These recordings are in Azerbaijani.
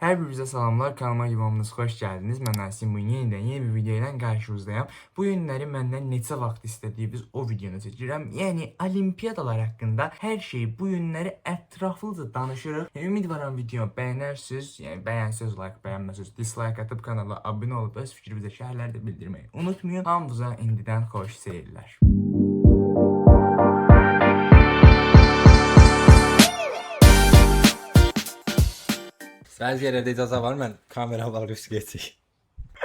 Hər birinizə salamlar, kanalıma yuvamınız xoş gəldiniz. Mən Nasim, bu yenidən yeni bir video ilə qarşınızdayım. Bu günləri məndən neçə vaxt istədiyiniz o videonu çəkirəm. Yəni olimpiyadalar haqqında hər şeyi bu günləri ətraflıca danışırıq. Ümidvaram videomu bəyənərsiniz. Yəni bəyənsəz like, bəyənməsəz dislike atıb kanala abunə olub öz fikrinizi şərhlərdə bildirməyi unutmayın. Hamınıza indidən xoş seyirlər. Bəzi yerlərdə icazə var, mən kamera var, risk geçik.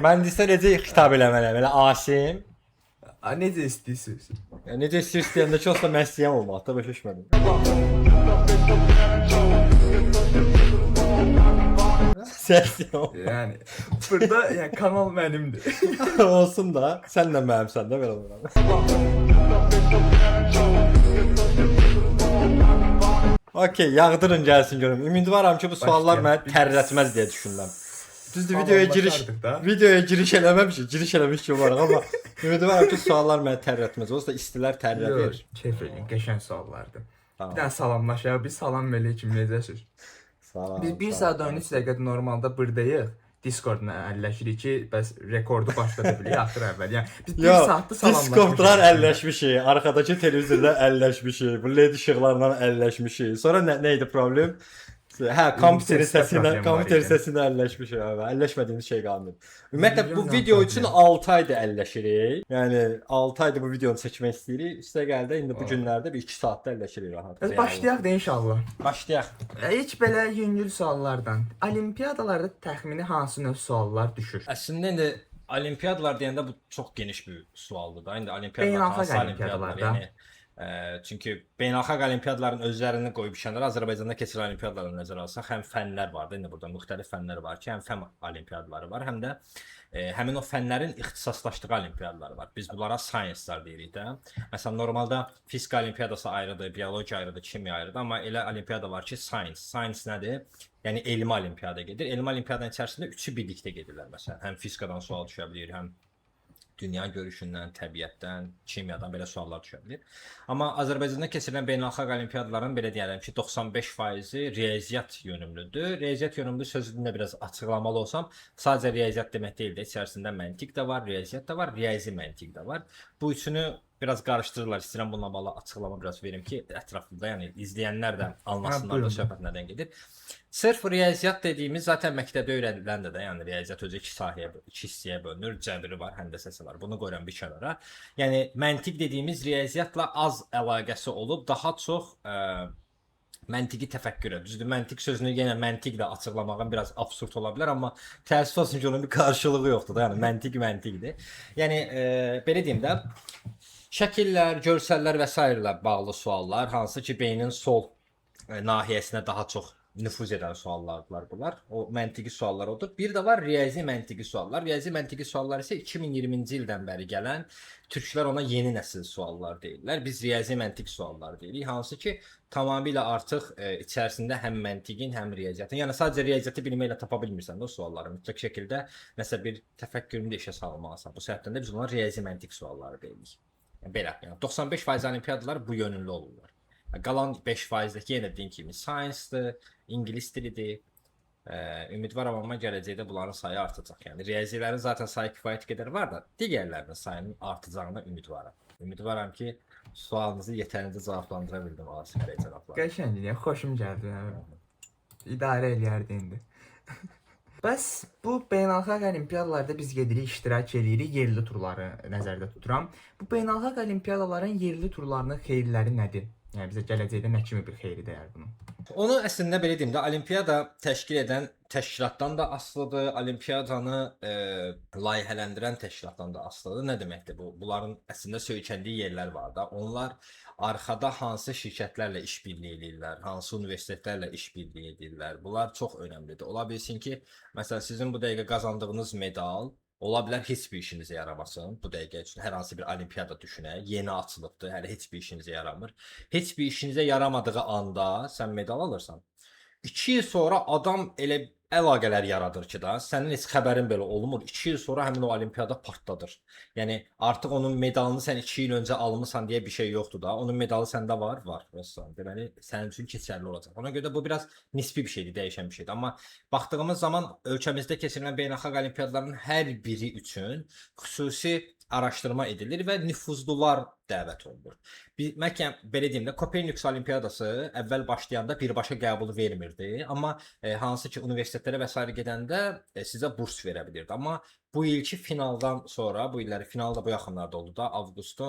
Mən desə necə xitab eləməliyəm, elə Asim. Necə istəyirsiniz? Necə istəyəndə ki, olsa mən istəyəm olmaqda, başa düşmədim. Səs yox. Yəni burada yəni kanal mənimdir. Olsun da, sən də mənimsən də, belə olur. Okey, yağdırın gəlsin görüm. Ümidvaram ki, bu suallar məni tərrətməz deyə düşünürəm. Düzdür, videoya giriş eləməmişik, giriş eləmiş ki olaraq, amma ümidvaram ki, suallar məni tərrətməz. Olsa da istilər tərrədir. Keyf edin, qəşəng suallardır. Tamam. Bir dənə salamlaşaq, bir salam verək kimi necəsiz? Salam. Biz 1 saat 13 dəqiqə normalda buradayıq. Discord-la əlləşirik ki, bəs rekordu başlada bilirik axır əvvəl. Yəni biz 1 saatda salamlaşmışıq. Discordlar əlləşmişik, arkadakı televizorla əlləşmişik, bu LED işıqlarla əlləşmişik. Sonra nə idi problem? Hə, kompüterin səsi ilə əlləşmişik. Əlləşmədiyimiz şey qalmır. Ümumiyyətlə bu video üçün 6 aydır əlləşirik. Yəni 6 aydır bu videonu çəkmək istəyirik. Üstə gəldi indi bu günlərdə bir 2 saatda əlləşirik rahat. Bəs başlayaq da inşallah. Başlayaq. İlk belə yüngül suallardan. Olimpiyadalarda təxmini hansı növ suallar düşür? Əslində indi olimpiyadalar deyəndə bu çox geniş bir sualdır da. İndi olimpiyadalar Beynəlxalq hansı olimpiyadalarda? yəni çünki beynəlxalq olimpiyadaların özlərini qoyub işlənir. Azərbaycanda keçirilən olimpiyadaları nəzərə alsaq, həm fənlər vardı. İndi burada müxtəlif fənlər var ki, həm fən olimpiyadaları var, həm də həmin o fənlərin ixtisaslaşdığı olimpiyadalar var. Biz bunlara science-lar deyirik də. Məsələn, normalda fizika olimpiyadası ayrıdır, biologiya ayrıdır, kimya ayrıdır, amma elə olimpiyada var ki, science. Science nədir? Yəni elmi olimpiyada gedir. Elmi olimpiyadanın içərisində üçü birlikdə gedirlər. Məsələn, həm fizikadan sual düşə bilər, həm dünya görüşündən, təbiətdən, kimyadan belə suallar düşə bilər. Amma Azərbaycanda keçirilən beynəlxalq olimpiyadaların belə deyərəm ki, 95%-i riyaziyyat yönümlüdür. Riyaziyyat yönümlü sözünü də biraz açıqlamalı olsam, sadəcə riyaziyyat demək deyil də, içərisində məntiq də var, riyaziyyat da var, riyazi məntiq də var. Bu üçünü biraz qarışdırırlar. İstəyirəm bununla bağlı açıqlama biraz verim ki, ətraflıda, yəni izləyənlər də anlasınlar da söhbət nədən gedir. Sırf riyaziyyat dediyimiz zaten məktəbdə öyrəniləndə də, yəni riyaziyyat özü iki hissəyə bölünür, cəbri var, həndəsəsi var. Bunu qoyuram bir kənara. Yəni məntiq dediyimiz riyaziyyatla az əlaqəsi olub, daha çox məntiqi təfəkkürə. Düzdür, məntiq sözünü yenə məntiqlə açıqlamağın biraz absurd ola bilər, amma təəssüf olsun ki, onun bir qarşılığı yoxdur da. Yəni məntiq məntiqdir. Yəni belə deyim də, şəkillər, görsəllər və s. ilə bağlı suallar, hansı ki, beynin sol nahiyəsinə daha çox nüfuz edən suallardılar bunlar. O məntiqi suallar odur. Bir də var riyazi məntiqi suallar. Riyazi məntiqi suallar isə 2020-ci ildən bəri gələn, türklər ona yeni nəsil suallar deyirlər. Biz riyazi məntiq suallar deyirik. Hansı ki, tamamilə artıq içərisində həm məntiqin, həm riyaziyyatın. Yəni sadəcə riyaziyyatı bilməklə tapa bilmirsən də o sualları. Mütləq şəkildə nəsə bir təfəkkürünü də işə salmalısan. Bu səbəbdən də biz onlara riyazi məntiq sualları deyirik. Belə, yəni 95% olimpiyadalar bu yönümlü olurlar. Qalan 5%-dəki yenə dediyim kimi science-dır, ingilis dilidir. Ümidvaram amma gələcəkdə bunların sayı artacaq. Yəni riyazilərin zaten sayı kifayət qədər var da, digərlərinin sayının artacağına ümidvaram. Ümidvaram ki, sualınızı yetərincə cavablandıra bildim Asif bəy cənablar. Qəşəngdir, xoşum gəldi. İdarə eləyərdi indi. Bəs bu beynəlxalq olimpiyadalarda biz gedirik, iştirak edirik, yerli turları nəzərdə tuturam. Bu beynəlxalq olimpiyadaların yerli turlarının xeyirləri nədir? Yəni bizə gələcəkdə nə kimi bir xeyri dəyər bunun? Onu əslində belə deyim də, olimpiyada təşkil edən təşkilatdan da asılıdır, olimpiyadanı layihələndirən təşkilatdan da asılıdır. Nə deməkdir bu? Bunların əslində söykəndiyi yerlər var da. Onlar arxada hansı şirkətlərlə işbirliyi edirlər, hansı universitetlərlə işbirliyi edirlər. Bunlar çox önəmlidir. Ola bilsin ki, məsələn sizin bu dəqiqə qazandığınız medal ola bilər heç bir işinizə yaramasın. Bu dəqiqə üçün hər hansı bir olimpiyada düşünək, yeni açılıbdır, hələ heç bir işinizə yaramır. Heç bir işinizə yaramadığı anda sən medal alırsan. 2 il sonra adam elə əlaqələr yaradır ki da, sənin heç xəbərin belə olmur. 2 il sonra həmin o olimpiyada partladır. Yəni artıq onun medalını sən 2 il öncə almısan deyə bir şey yoxdur da. Onun medalı səndə var, var. Vəssalam. Deməli sənin üçün keçərli olacaq. Ona görə də bu biraz nisbi bir şeydir, dəyişən bir şeydir. Amma baxdığımız zaman ölkəmizdə keçirilən beynəlxalq olimpiyadaların hər biri üçün xüsusi araşdırma edilir və nüfuzlular dəvət olunur. Bəlkə belə deyim də, Kopernikus olimpiyadası əvvəl başlayanda birbaşa qəbul vermirdi, amma hansı ki universitetlərə və sair gedəndə sizə burs verə bilirdi. Amma bu ilki finaldan sonra, bu illəri final da bu yaxınlarda oldu da, avqust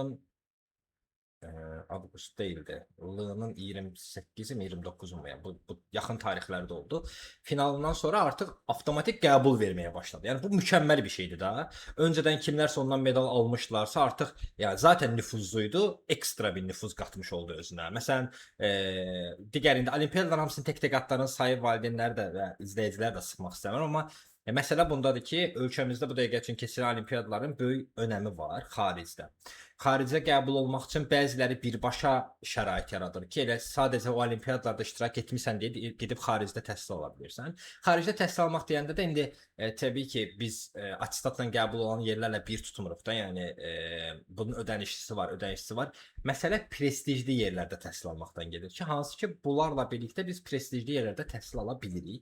deyildi. Ilının 28-i mi, 29-u mu? Yəni bu yaxın tarixlərdə oldu. Finalından sonra artıq avtomatik qəbul verməyə başladı. Yəni bu mükəmməl bir şeydir da. Öncədən kimlərsə ondan medal almışlarsa artıq yəni zaten nüfuzluydu, ekstra bir nüfuz qatmış oldu özünə. Məsələn, digərində olimpiyadaların hamısının tək-tək adlarını sayıb valideynlər də və izləyicilər də sıxmaq istəmir, amma məsələ bundadır ki, ölkəmizdə bu dəqiqə üçün keçirilən olimpiyadaların böyük önəmi var xaricdə. Xaricə qəbul olmaq üçün bəziləri birbaşa şərait yaradır ki, elə sadəcə o olimpiyadalarda iştirak etmisən deyə gedib xaricdə təhsil ala bilirsən. Xaricdə təhsil almaq deyəndə də indi təbii ki, biz attestatla qəbul olan yerlərlə bir tutmuruq da, yəni bunun ödənişlisi var. Məsələ prestijli yerlərdə təhsil almaqdan gedir ki, hansı ki, bunlarla birlikdə biz prestijli yerlərdə təhsil ala bilirik.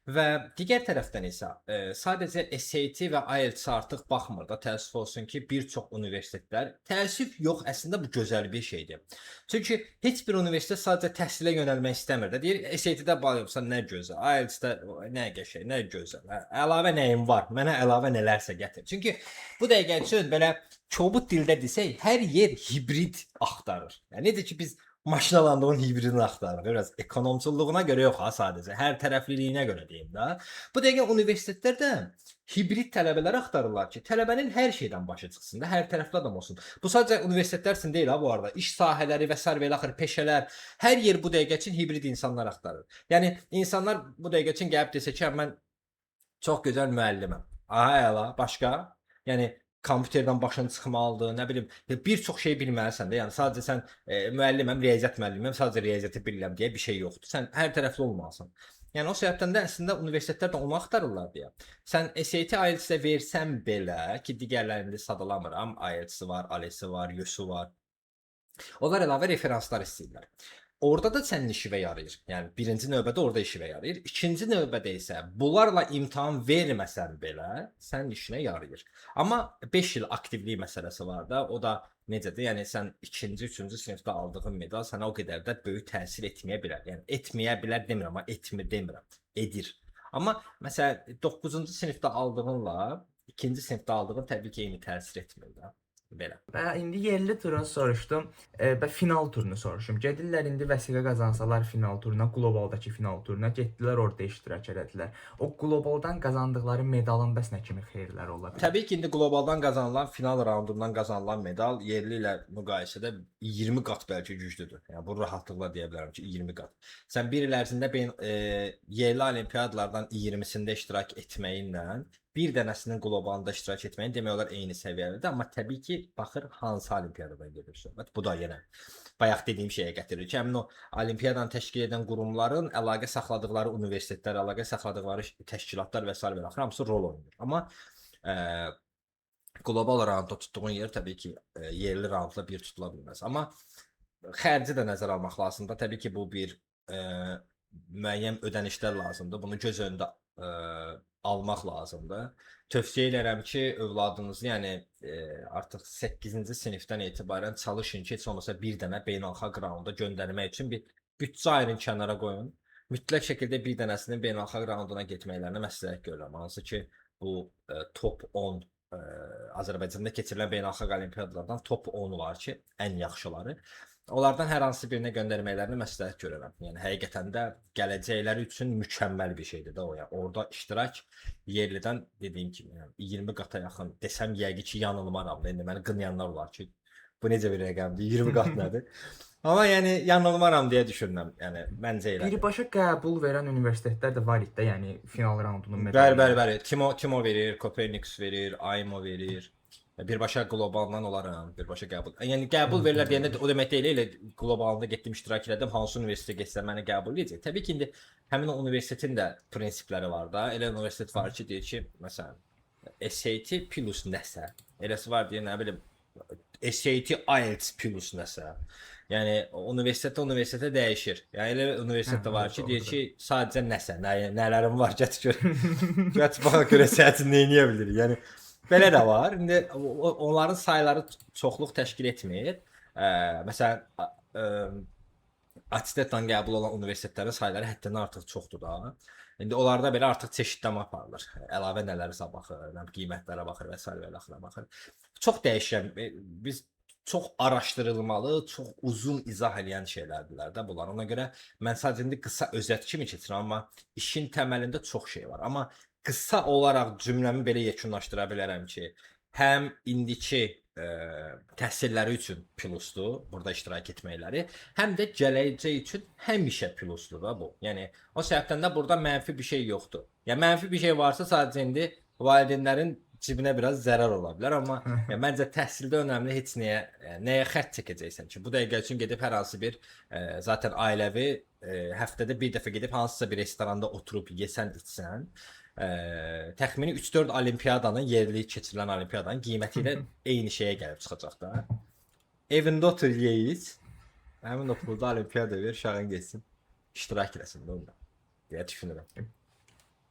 Və digər tərəfdən isə sadəcə SAT və IELTS artıq baxmır da, təəssüf olsun ki, bir çox universitetlər, təəssüf yox, əslində bu gözəl bir şeydir. Çünki heç bir universitet sadəcə təhsilə yönəlmək istəmir də, deyir SAT-də bal yapsan nə gözəl, IELTS-də nə qəşəng, nə gözəl, əlavə nəyim var, mənə əlavə nələrsə gətir. Çünki bu dəqiqə üçün belə kobud dildə desək, hər yer hibrid axtarır. Yəni necə ki biz maşınalandığın hibridini axtarır. Biraz ekonomçuluğuna görə yox ha, sadəcə hər tərəfliliyinə görə deyim də. Bu dəqiqə universitetlərdə hibrid tələbələr axtarırlar ki, tələbənin hər şeydən başa çıxsın da, hər tərəfli adam olsun. Bu sadəcə universitetlər üçün deyil ha bu arada. İş sahələri və sair və axır peşələr, hər yer bu dəqiqə üçün hibrid insanlar axtarır. Yəni insanlar bu dəqiqə üçün gəlib desə ki, mən çox gözəl müəlliməm. Aha, əla, başqa? Yəni kompüterdən başın çıxmalıdır, nə bilim, bir çox şey bilməlisən də. Yəni sadəcə sən müəlliməm, riyaziyyat müəlliməm, sadəcə riyaziyyatı bilirəm deyə bir şey yoxdur. Sən hər tərəfli olmalısan. Yəni o səbəbdən də əslində universitetlər də onu axtarırlar deyə. Sən SAT, IELTS-ə versən belə ki, digərlərində sadalamıram, IELTS-i var, ALES-i var, YÖS-ü var. Onlar əlavə referanslar istəyirlər. Orada da sənin işivə yarayır. Yəni birinci növbədə orada işivə yarayır. İkinci növbədə isə bunlarla imtahan verməsən belə sənin işinə yarayır. Amma 5 il aktivlik məsələsi var da, o da necədir? Yəni sən 2-ci, 3-cü sinifdə aldığın medal sənə o qədər də böyük təsir etməyə bilər. Yəni etməyə bilər demirəm, amma etmir demirəm. Edir. Amma məsələn 9-cu sinifdə aldığınla 2-ci sinifdə aldığın təbii ki, eyni təsir etmir də. Belə. Və indi yerli turunu soruşdum və final turunu soruşum. Gedirlər indi vəsiqə qazansalar final turuna, qlobaldakı final turuna, getdilər orada iştirak elədilər. O qlobaldan qazandıqları medalın bəs nə kimi xeyirləri ola bilər? Təbii ki, indi qlobaldan qazanılan final raundundan qazanılan medal yerli ilə müqayisədə 20 qat bəlkə güclüdür. Yəni bu rahatlıqla deyə bilərəm ki, 20 qat. Sən bir il ərzində yerli olimpiyadalardan 20-sində iştirak etməyinlə bir dənəsinin qlobalında iştirak etməyin demək olar eyni səviyyəlidir, amma təbii ki, baxır hansı olimpiyadadan gedir söhbət. Bu da yenə bayaq dediyim şeyə gətirir ki, həmin o olimpiyadanı təşkil edən qurumların əlaqə saxladıqları universitetlər, əlaqə saxladıqları təşkilatlar və sair hamısı rol oynayır. Amma qlobal raundda tutduğun yer təbii ki, yerli raundla bir tutula bilməz. Amma xərci də nəzərə almaq lazımdır. Təbii ki, bu bir müəyyən ödənişlər lazımdır. Bunu göz önündə almaq lazımdır. Tövsiyə edirəm ki, övladınızı, yəni artıq 8-ci sinifdən etibarən çalışın ki, heç olmasa bir dənə beynəlxalq raunda göndərmək üçün bir büdcə ayırın kənara qoyun. Mütləq şəkildə bir dənəsinin beynəlxalq raunduna getməklərini məsləhət görürəm. Hansı ki, bu top 10 Azərbaycanda keçirilən beynəlxalq olimpiyadalardan top 10 var ki, ən yaxşıları. Onlardan hər hansı birinə göndərməklərini məsləhət görürəm. Yəni həqiqətən də gələcəkləri üçün mükəmməl bir şeydir də o. Yəni orada iştirak yerlidən dediyim kimi, yəni 20 qata yaxın desəm yəqin ki, yanılmaram. İndi məni qınayanlar olar ki, bu necə bir rəqəmdir? 20 qat nədir? Amma yəni yanılmaram deyə düşünürəm. Yəni məncə elədir. Birbaşa qəbul verən universitetlər də var idi, yəni final raundunun medalı. Bəli. Timo verir, Kopernikus verir, AIMO verir. Birbaşa qlobaldan olarım, birbaşa qəbul. Yəni qəbul verirlər deyəndə o demək deyil, elə qlobalda getdim, iştirak elədim, hansı universitetə getsəm məni qəbul edəcək. Təbii ki, indi həmin o universitetin də prinsipləri var da. Elə universitet var ki, deyir ki, məsələn, SAT plus nəsə. Eləsi var deyir, nə bilim, SAT IELTS plus nəsə. Yəni universitetə dəyişir. Yəni elə universitet var ki, deyir ki, sadəcə nəsə, nələrim var, get gör. Get bax görə səhətin nə edə bilir. Yəni belə də var. İndi onların sayları çoxluq təşkil etmir. Məsələn, attestatla qəbul olan universitetlərin sayları həddindən artıq çoxdur da. İndi onlarda belə artıq çeşidləmə aparılır. Əlavə nələrsə baxır, qiymətlərə baxır və s. və axıra baxır. Çox dəyişən, biz çox araşdırılmalı, çox uzun izah edən şeylərdirlər də bunlar. Ona görə mən sadəcə indi qısa özət kimi keçirəm, amma işin təməlində çox şey var. Amma qısa olaraq cümləmi belə yekunlaşdıra bilərəm ki, həm indiki təhsilləri üçün plusdur, burada iştirak etməkləri, həm də gələcək üçün həmişə plusdur da bu. Yəni o səbəbdən də burada mənfi bir şey yoxdur. Yəni mənfi bir şey varsa sadəcə indi valideynlərin cibinə biraz zərər ola bilər, amma məncə təhsildə önəmli heç nəyə xərc çəkəcəksən ki, bu dəqiqə üçün gedib hər hansı bir zaten ailəvi həftədə bir dəfə gedib hansısa bir restoranda oturub yesən, içsən, təxmini 3-4 olimpiyadanın, yerli keçirilən olimpiyadanın qiyməti ilə eyni şeyə gəlib çıxacaq da. Evində otur yeyiz, həmin o pulda olimpiyada ver, uşağın getsin, iştirak eləsin də onda, deyə düşünürəm.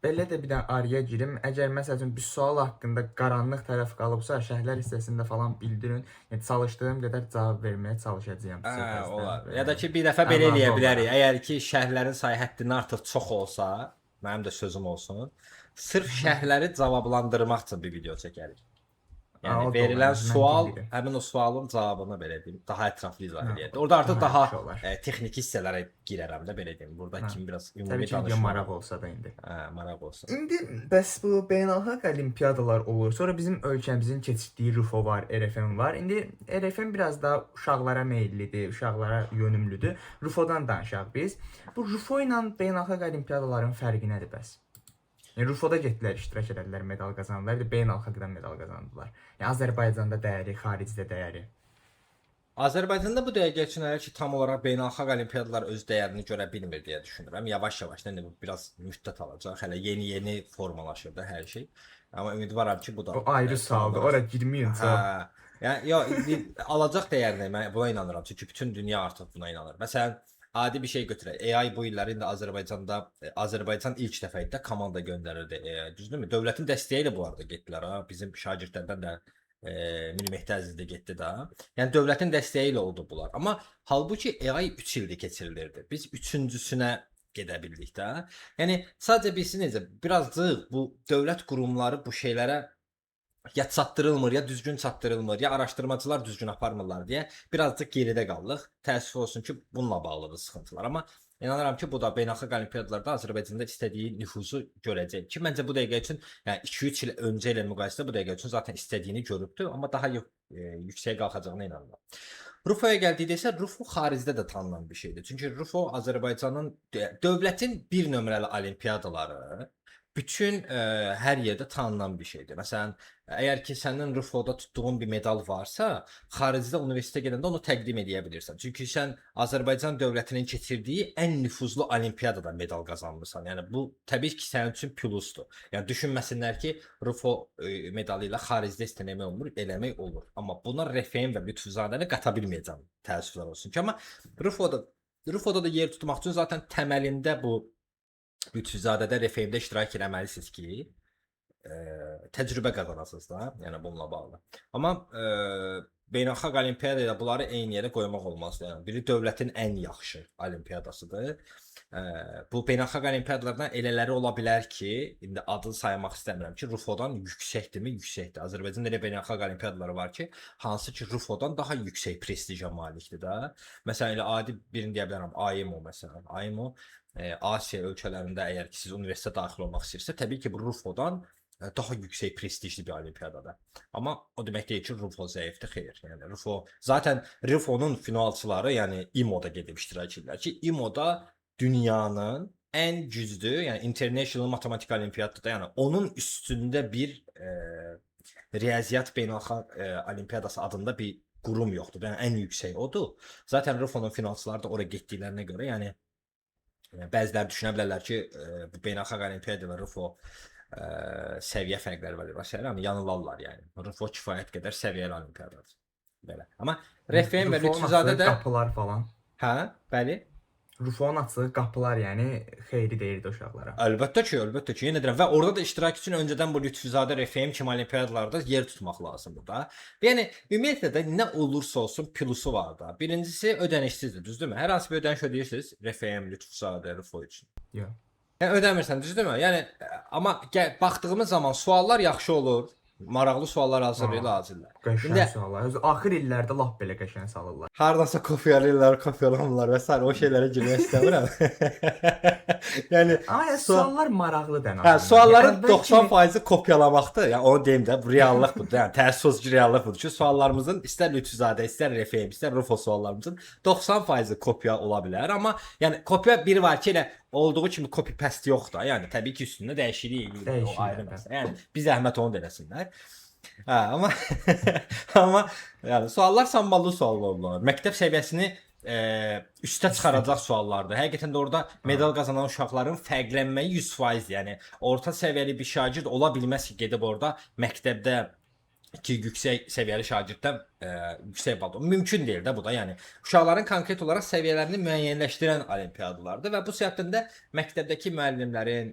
Belə də bir dənə araya girim. Əgər məsəl üçün bir sual haqqında qaranlıq tərəf qalıbsa, şərhlər hissəsində falan bildirin. Yəni çalışdığım qədər cavab verməyə çalışacağam. Olar. Ya da ki bir dəfə belə eləyə bilərik. Əgər ki şərhlərin sayı həddindən artıq çox olsa, mənim də sözüm olsun, sırf şərhləri cavablandırmaq üçün bir video çəkərik. Yəni verilən sual, həmin o sualın cavabını belə deyim, daha ətraflı izah edək. Orada artıq daha texniki hissələrə girərəm də belə deyim. Burada kim biraz ümumi danışır. Təbii ki, maraq olsa da indi. Maraq olsa. İndi bəs bu beynəlxalq olimpiadalar olur. Sonra bizim ölkəmizin keçirdiyi RUFO var, RFM var. İndi RFM biraz daha uşaqlara meyillidir, uşaqlara yönümlüdür. RUFO-dan danışaq biz. Bu RUFO ilə beynəlxalq olimpiadaların fərqi nədir bəs? Yəni RUFO-da getdilər, iştirak edədilər, medal qazandılar, bir də beynəlxalqdan medal qazandılar. Yəni Azərbaycanda dəyəri, xaricdə dəyəri. Azərbaycanda bu dəqiqə üçün hələ ki tam olaraq beynəlxalq olimpiadalar öz dəyərini görə bilmir deyə düşünürəm. Yavaş-yavaş da bu biraz müddət alacaq. Hələ yeni formalaşır da hər şey. Amma ümidvaram ki bu da o ayrı sualdır. Ora girməyin. Yəni alacaq dəyərini mən buna inanıram. Çünki bütün dünya artıq buna inanır. Məsələn, adi bir şey götürək. AI bu illər indi Azərbaycan ilk dəfə idi də komanda göndərirdi. Düzdürmü? Dövlətin dəstəyi ilə bu arada getdilər ha. Bizim şagirdlərdən də Milli Mehdi Əziz də getdi də. Yəni dövlətin dəstəyi ilə oldu bunlar. Amma halbuki AI 3 ildir keçirilirdi. Biz 3-cüsünə gedə bildik də. Yəni sadəcə bilsin necə birazcıq bu dövlət qurumları bu şeylərə ya çatdırılmır, ya düzgün çatdırılmır, ya araşdırmacılar düzgün aparmırlar deyə birazcıq geridə qaldıq. Təəssüf olsun ki, bununla bağlıdır sıxıntılar. Amma inanıram ki, bu da beynəlxalq olimpiadalarda Azərbaycanda istədiyi nüfuzu görəcək ki, məncə bu dəqiqə üçün, yəni 2-3 il öncə ilə müqayisədə bu dəqiqə üçün zaten istədiyini görübdü, amma daha yüksəyə qalxacağına inanıram. RUFO-ya gəldikdə isə RUFO xaricdə də tanınan bir şeydir. Çünki RUFO Azərbaycanın dövlətin bir nömrəli olimpiadaları bütün hər yerdə tanınan bir şeydir. Məsələn, əgər ki sənin RUFO-da tutduğun bir medal varsa, xaricdə universitetə gedəndə onu təqdim edə bilirsən. Çünki sən Azərbaycan dövlətinin keçirdiyi ən nüfuzlu olimpiyadada medal qazanmısan. Yəni bu təbii ki, sənin üçün plusdur. Yəni düşünməsinlər ki, RUFO medalı ilə xaricdə eləmək olur. Amma buna RFM və Lütfuzadəni qata bilməyəcəm. Təəssüflər olsun ki, amma RUFO-da da yer tutmaq üçün zaten təməlində bu Lütfuzadədə RFM-də iştirak eləməlisiniz ki, təcrübə qazanasınız da, yəni bununla bağlı. Amma beynəlxalq olimpiyada ilə bunları eyni yerə qoymaq olmaz. Yəni biri dövlətin ən yaxşı olimpiyadasıdır. Bu beynəlxalq olimpiyadalardan elələri ola bilər ki, indi adını saymaq istəmirəm ki, RUFO-dan yüksəkdirmi? Yüksəkdir. Azərbaycanda elə beynəlxalq olimpiyadaları var ki, hansı ki RUFO-dan daha yüksək prestijə malikdir da. Məsələn, elə adi birini deyə bilərəm, AIMO məsələn. AIMO Asiya ölkələrində əgər ki siz universitetə daxil olmaq istəyirsə, təbii ki bu RUFO-dan daha yüksək prestijli bir olimpiyadadır. Amma o demək deyil ki, RUFO zəifdir, xeyr. Yəni RUFO zaten RUFO-nun finalçıları, yəni IMO-da gedib iştirak edirlər ki, IMO-da dünyanın ən güclü, yəni International Matematik Olimpiadadır. Yəni onun üstündə bir riyaziyyat beynəlxalq olimpiyadası adında bir qurum yoxdur. Yəni ən yüksək odur. Zaten RUFO-nun finalçıları da ora getdiklərinə görə, yəni Bəziləri düşünə bilərlər ki, bu beynəlxalq olimpiyada və Rufo səviyyə fərqləri var Rusiya, amma yanılırlar yəni. Rufo kifayət qədər səviyyəli olimpiyadadır. Belə. Amma RFM və Rufo'nun Lütfüzadə açdığı də qapılar falan. hə, bəli. Rufo'nun açdığı qapılar yəni xeyri deyirdi uşaqlara. Əlbəttə ki, əlbəttə ki, yenə deyirəm və orada da iştirak üçün öncədən bu Lütfüzadə RFM kimi olimpiyadalarda yer tutmaq lazımdır da. Yəni ümumiyyətlə də nə olursa olsun plusu var da. Birincisi ödənişsizdir, düzdürmü? Hər hansı bir ödəniş ödəyirsiniz RFM, Lütfüzadə, Rufo üçün. Yox. Yəni ödəmirsən, düzdürmü? Yəni amma baxdığımız zaman suallar yaxşı olur. Maraqlı suallar hazırlayırlar. Qəşəng suallar. Axır illərdə lap belə qəşəng salırlar. Hardansa kopyalayırlar, kopyalamırlar və s. o şeylərə girmək istəmirəm. yəni Amma suallar maraqlıdır. hə, sualların 90%-i kopyalamaqdır. Yəni onu deyim də, bu reallıq budur. Yəni təəssüf ki, reallıq budur ki, suallarımızın istər Lütfüzadə, istər RFM, istər Rufo suallarımızın 90%-i kopya ola bilər, amma yəni kopya biri var ki, elə olduğu kimi copy paste yoxdur. Yəni təbii ki, üstündə dəyişiklik eləyir, o ayrı məsələ. Yəni bir zəhmət onu da eləsinlər. Hə, amma amma yəni suallar samballı suallar olurlar. Məktəb səviyyəsini üstə çıxaracaq suallardır. Həqiqətən də orada medal qazanan uşaqların fərqlənməyi 100%, yəni orta səviyyəli bir şagird ola bilməz ki, gedib orada məktəbdə ki, yüksək səviyyəli şagirddən yüksək bal. Mümkün deyil də bu da. Yəni uşaqların konkret olaraq səviyyələrini müəyyənləşdirən olimpiyadalardır və bu səbəbdən də məktəbdəki müəllimlərin,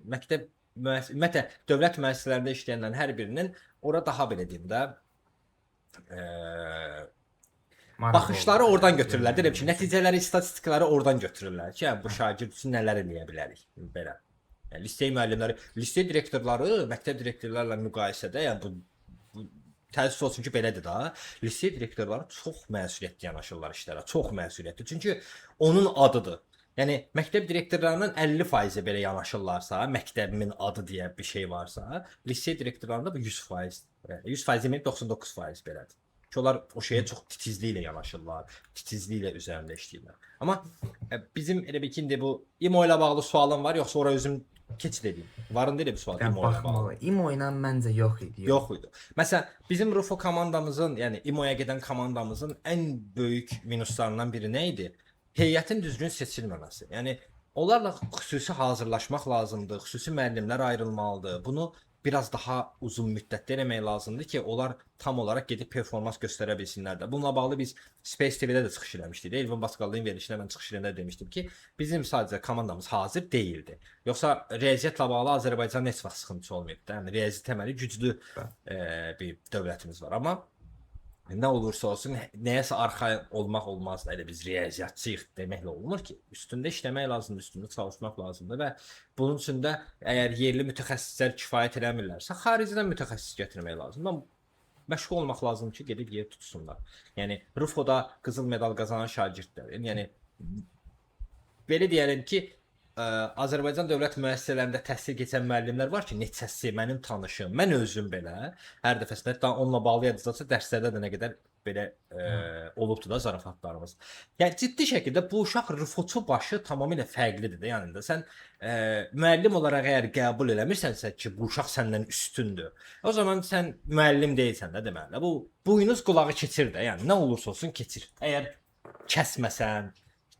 ümumiyyətlə dövlət müəssisələrində işləyənlərin hər birinin ora daha belə deyim də baxışları oradan götürürlər. Deyirəm ki, nəticələri, statistikaları oradan götürürlər ki, yəni bu şagird üçün nələr eləyə bilərik belə. Yəni lisey müəllimləri, lisey direktorları məktəb direktorlarla müqayisədə, yəni bu təəssüf olsun ki, belədir da. Lisey direktorları çox məsuliyyətli yanaşırlar işlərə, çox məsuliyyətli. Çünki onun adıdır. Yəni məktəb direktorlarının 50% belə yanaşırlarsa, məktəbimin adı deyə bir şey varsa, lisey direktorlarında bu 100%, 100% deməyib 99% belədir. Ki onlar o şeyə çox titizliklə yanaşırlar, titizliklə üzərində işləyirlər. Amma bizim elə bir ki, indi bu İMO ilə bağlı sualım var, yoxsa ora özüm keçid edeyim. Varında elə bir sual İMO ilə bağlı. İMO ilə məncə yox idi. Yox idi. Məsələn, bizim Rufo komandamızın, yəni İMO-ya gedən komandamızın ən böyük minuslarından biri nə idi? Heyətin düzgün seçilməməsi. Yəni onlarla xüsusi hazırlaşmaq lazımdır, xüsusi müəllimlər ayrılmalıdır. Bunu biraz daha uzun müddətdə eləmək lazımdır ki, onlar tam olaraq gedib performans göstərə bilsinlər də. Bununla bağlı biz Space TV-də də çıxış eləmişdik. Elvin Baskaldın verilişində mən çıxış eləndə demişdim ki, bizim sadəcə komandamız hazır deyildi. Yoxsa riyaziyyatla bağlı Azərbaycanın heç vaxt sıxıntısı olmayıbdı. Yəni riyazi təməli güclü bir dövlətimiz var. Amma nə olursa olsun, nəyəsə arxa olmaq olmaz da, elə biz riyaziyyatçıyıq deməklə olmur ki, üstündə işləmək lazımdır, üstündə çalışmaq lazımdır və bunun üçün də əgər yerli mütəxəssislər kifayət eləmirlərsə, xaricdən mütəxəssis gətirmək lazımdır. Amma məşğul olmaq lazımdır ki, gedib yer tutsunlar. Yəni Rufoda qızıl medal qazanan şagirdlərin, yəni belə deyəlim ki, Azərbaycan dövlət müəssisələrində təhsil keçən müəllimlər var ki, neçəsi mənim tanışım, mən özüm belə hər dəfəsində hətta onunla bağlı yadıcısı dərslərdə də nə qədər belə olubdu da zarafatlarımız. Yəni ciddi şəkildə bu uşaq Rufoçu başı tamamilə fərqlidir də. Yəni də sən müəllim olaraq əgər qəbul eləmirsənsə ki, bu uşaq səndən üstündür, o zaman sən müəllim deyilsən də deməli. Bu buynuz qulağı keçir də. Yəni nə olursa olsun keçir. Əgər kəsməsən,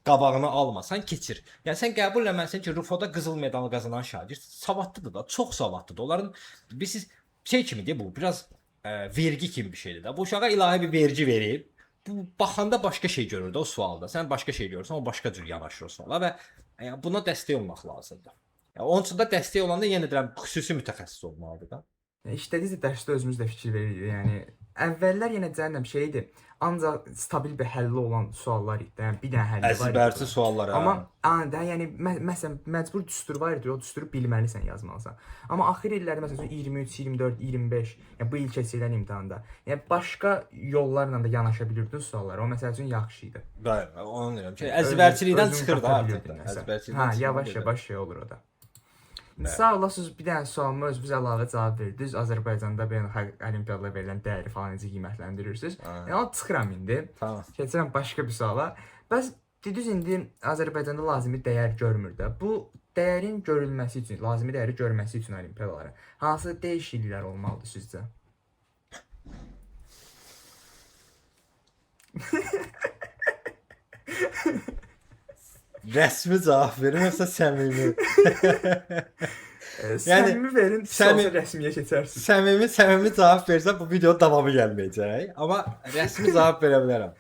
qabağını almasan keçir. Yəni sən qəbul eləməlisən ki, Rufoda qızıl medal qazanan şagird savadlıdır da, çox savadlıdır. Onların bilirsiniz şey kimidir bu, biraz vergi kimi bir şeydir də. Bu uşağa ilahi bir vergi verib, bu baxanda başqa şey görür də o sualda. Sən başqa şey görürsən, o başqa cür yanaşır o suala və yəni buna dəstək olmaq lazımdır. Yəni onun üçün də dəstək olanda yenə deyirəm xüsusi mütəxəssis olmalıdır da. İşlədikcə dərsdə özümüz də fikir veririk. Yəni əvvəllər yenə cəhənnəm şeydir. Ancaq stabil bir həlli olan suallar idi. Yəni bir dənə həlli var. Əzbərçi suallar. Amma yəni məsələn məcbur düstur var idi, o düsturu bilməlisən yazmalısan. Amma axır illərdə məsələn 23, 24, 25, yəni bu il keçirilən imtahanda, yəni başqa yollarla da yanaşa bilirdin suallara. O məsəl üçün yaxşı idi. Bəli, onu deyirəm ki, əzbərçilikdən çıxır da artıq. Hə, yavaş-yavaş şey olur o da. Sağ olasınız, bir dənə sualıma özünüz əlavə cavab verdiniz. Azərbaycanda beynəlxalq olimpiyadalara verilən dəyəri falan necə qiymətləndirirsiniz? Yəni o çıxıram indi. Tamam. Keçirəm başqa bir suala. Bəs dediniz indi Azərbaycanda lazımi dəyər görmür də. Bu dəyərin görülməsi üçün, lazımi dəyəri görməsi üçün olimpiyadalara hansı dəyişikliklər olmalıdır sizcə? rəsmi cavab verim yoxsa səmimi? Yəni Səmimi verin, səmimi- sonra rəsmiyə keçərsiniz. Səmimi cavab versə bu video davamı gəlməyəcək. Amma rəsmi cavab verə bilərəm.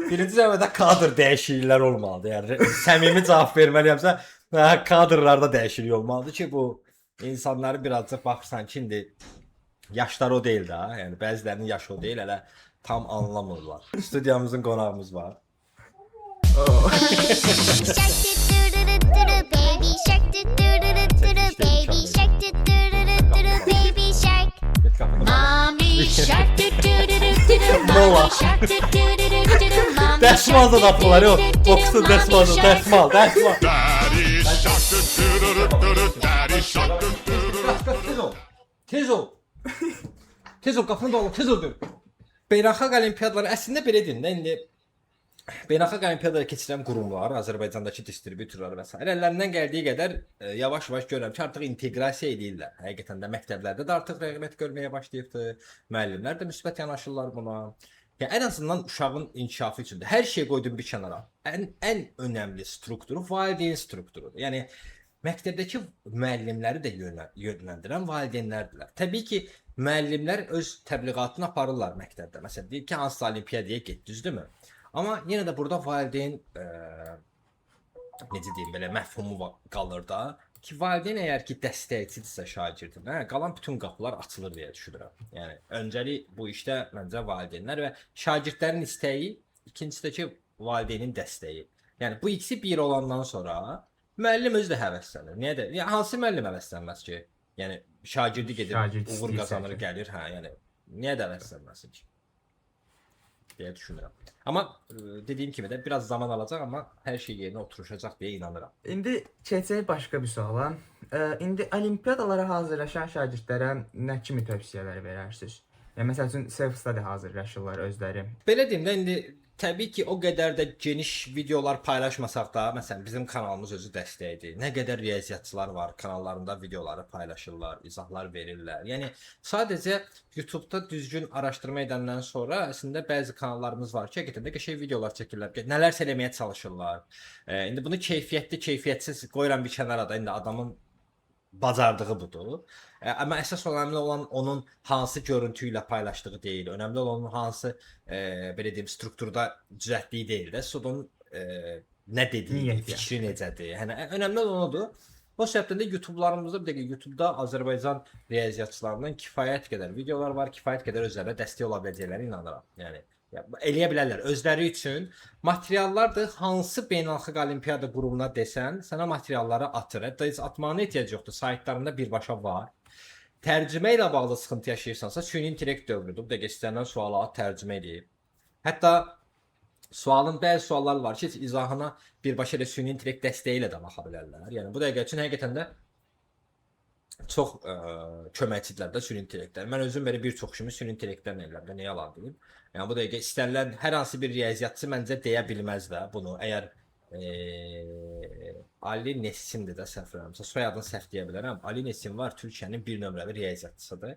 Birinci növbədə kadr dəyişikliklər olmalıdır. Yəni səmimi cavab verməliyəmsə, kadrlarda dəyişiklik olmalıdır ki, bu insanları birazcık baxırsan ki, indi yaşları o deyil də, yəni bəzilərinin yaşı o deyil, hələ tam anlamırlar. Studiyamızın qonağımız var. Baby shark, Get qapını. mommy shark, do do do do do do, mommy shark, do do do do do do, mommy Dəsmal da shark, atırlar, yox. Boksun dəsmal, dəsmal. Daddy shark daddy shark Tez ol. Tez ol. Tez ol, qapını da tez ol. Beynəlxalq olimpiyadalar əslində belə deyim də, indi beynəlxalq olimpiyadalara keçirən qurumlar, Azərbaycandakı distributorlar və s. əllərindən gəldiyi qədər yavaş-yavaş görürəm ki, artıq inteqrasiya edirlər. Həqiqətən də məktəblərdə də artıq rəğbət görməyə başlayıbdı. Müəllimlər də müsbət yanaşırlar buna. Yəni ən azından uşağın inkişafı üçün də hər şey qoydum bir kənara. Ən önəmli strukturu valideyn strukturudur. Yəni məktəbdəki müəllimləri də yönləndirən valideynlərdirlər. Təbii ki, müəllimlər öz təbliğatını aparırlar məktəbdə. Məsələn, deyir ki, hansısa olimpiyadaya get, düzdürmü? Amma yenə də burada valideyn necə deyim, belə məfhumu qalır da ki, valideyn əgər ki dəstəkçidirsə şagirdinə, qalan bütün qapılar açılır deyə düşünürəm. Yəni öncəlik bu işdə məncə valideynlər və şagirdlərin istəyi, ikincisi də ki valideynin dəstəyi. Yəni bu ikisi bir olandan sonra müəllim özü də həvəslənir. Niyə də? Yəni hansı müəllim həvəslənməz ki? Yəni şagirdi gedir, Şagird uğur istəyirsə qazanır, ki. gəlir, hə, yəni niyə də həvəslənməsin ki? Deyə düşünürəm. Amma dediyim kimi də biraz zaman alacaq, amma hər şey yerinə oturacaq deyə inanıram. İndi keçək başqa bir suala. İndi olimpiyadalara hazırlaşan şagirdlərə nə kimi tövsiyələr verərsiniz? Yəni məsəl üçün self-study hazırlaşırlar özləri. Belə deyim də, indi təbii ki, o qədər də geniş videolar paylaşmasaq da, məsələn, bizim kanalımız özü dəstəkdir. Nə qədər riyaziyyatçılar var, kanallarında videoları paylaşırlar, izahlar verirlər. Yəni sadəcə YouTube-da düzgün araşdırma edəndən sonra əslində bəzi kanallarımız var ki, həqiqətən də qəşəng videolar çəkirlər, nələrsə eləməyə çalışırlar. İndi bunu keyfiyyətli, keyfiyyətsiz qoyuram bir kənara da, indi adamın bacardığı budur. Amma əsas önəmli olan onun hansı görüntü ilə paylaşdığı deyil. Önəmli olan onun hansı belə deyim strukturda düzəltdiyi deyil də. Onun nə dediyi, Niyyəti. fikri necədir. Yəni önəmli olan odur. O səbəbdən də YouTube'larımızda bir dəqiqə YouTube'da Azərbaycan riyaziyyatçılarından kifayət qədər videolar var, kifayət qədər özlərinə dəstək ola biləcəklərinə inanıram. Yəni eləyə bilərlər özləri üçün materiallardır. Hansı beynəlxalq olimpiyada qurumuna desən, sənə materialları atır. Hətta heç atmağına ehtiyac yoxdur. Saytlarında birbaşa var. Tərcümə ilə bağlı sıxıntı yaşayırsansa, süni intellekt dövrüdür. Bu dəqiqə istənilən sualı at, tərcümə edib. Hətta sualın bəzi suallar var ki, izahına birbaşa elə süni intellekt dəstəyi ilə də baxa bilərlər. Yəni bu dəqiqə üçün həqiqətən də çox köməkçidirlər də süni intellektlər. Mən özüm belə bir çox işimi süni intellektlərlə edirəm də, nə yalan deyim. Yəni bu dəqiqə istənilən hər hansı bir riyaziyyatçı məncə deyə bilməz də bunu. Əgər Ali Nesindir də səhv eləmirəmsə, soyadını səhv deyə bilərəm. Ali Nesin var, Türkiyənin bir nömrəli riyaziyyatçısıdır.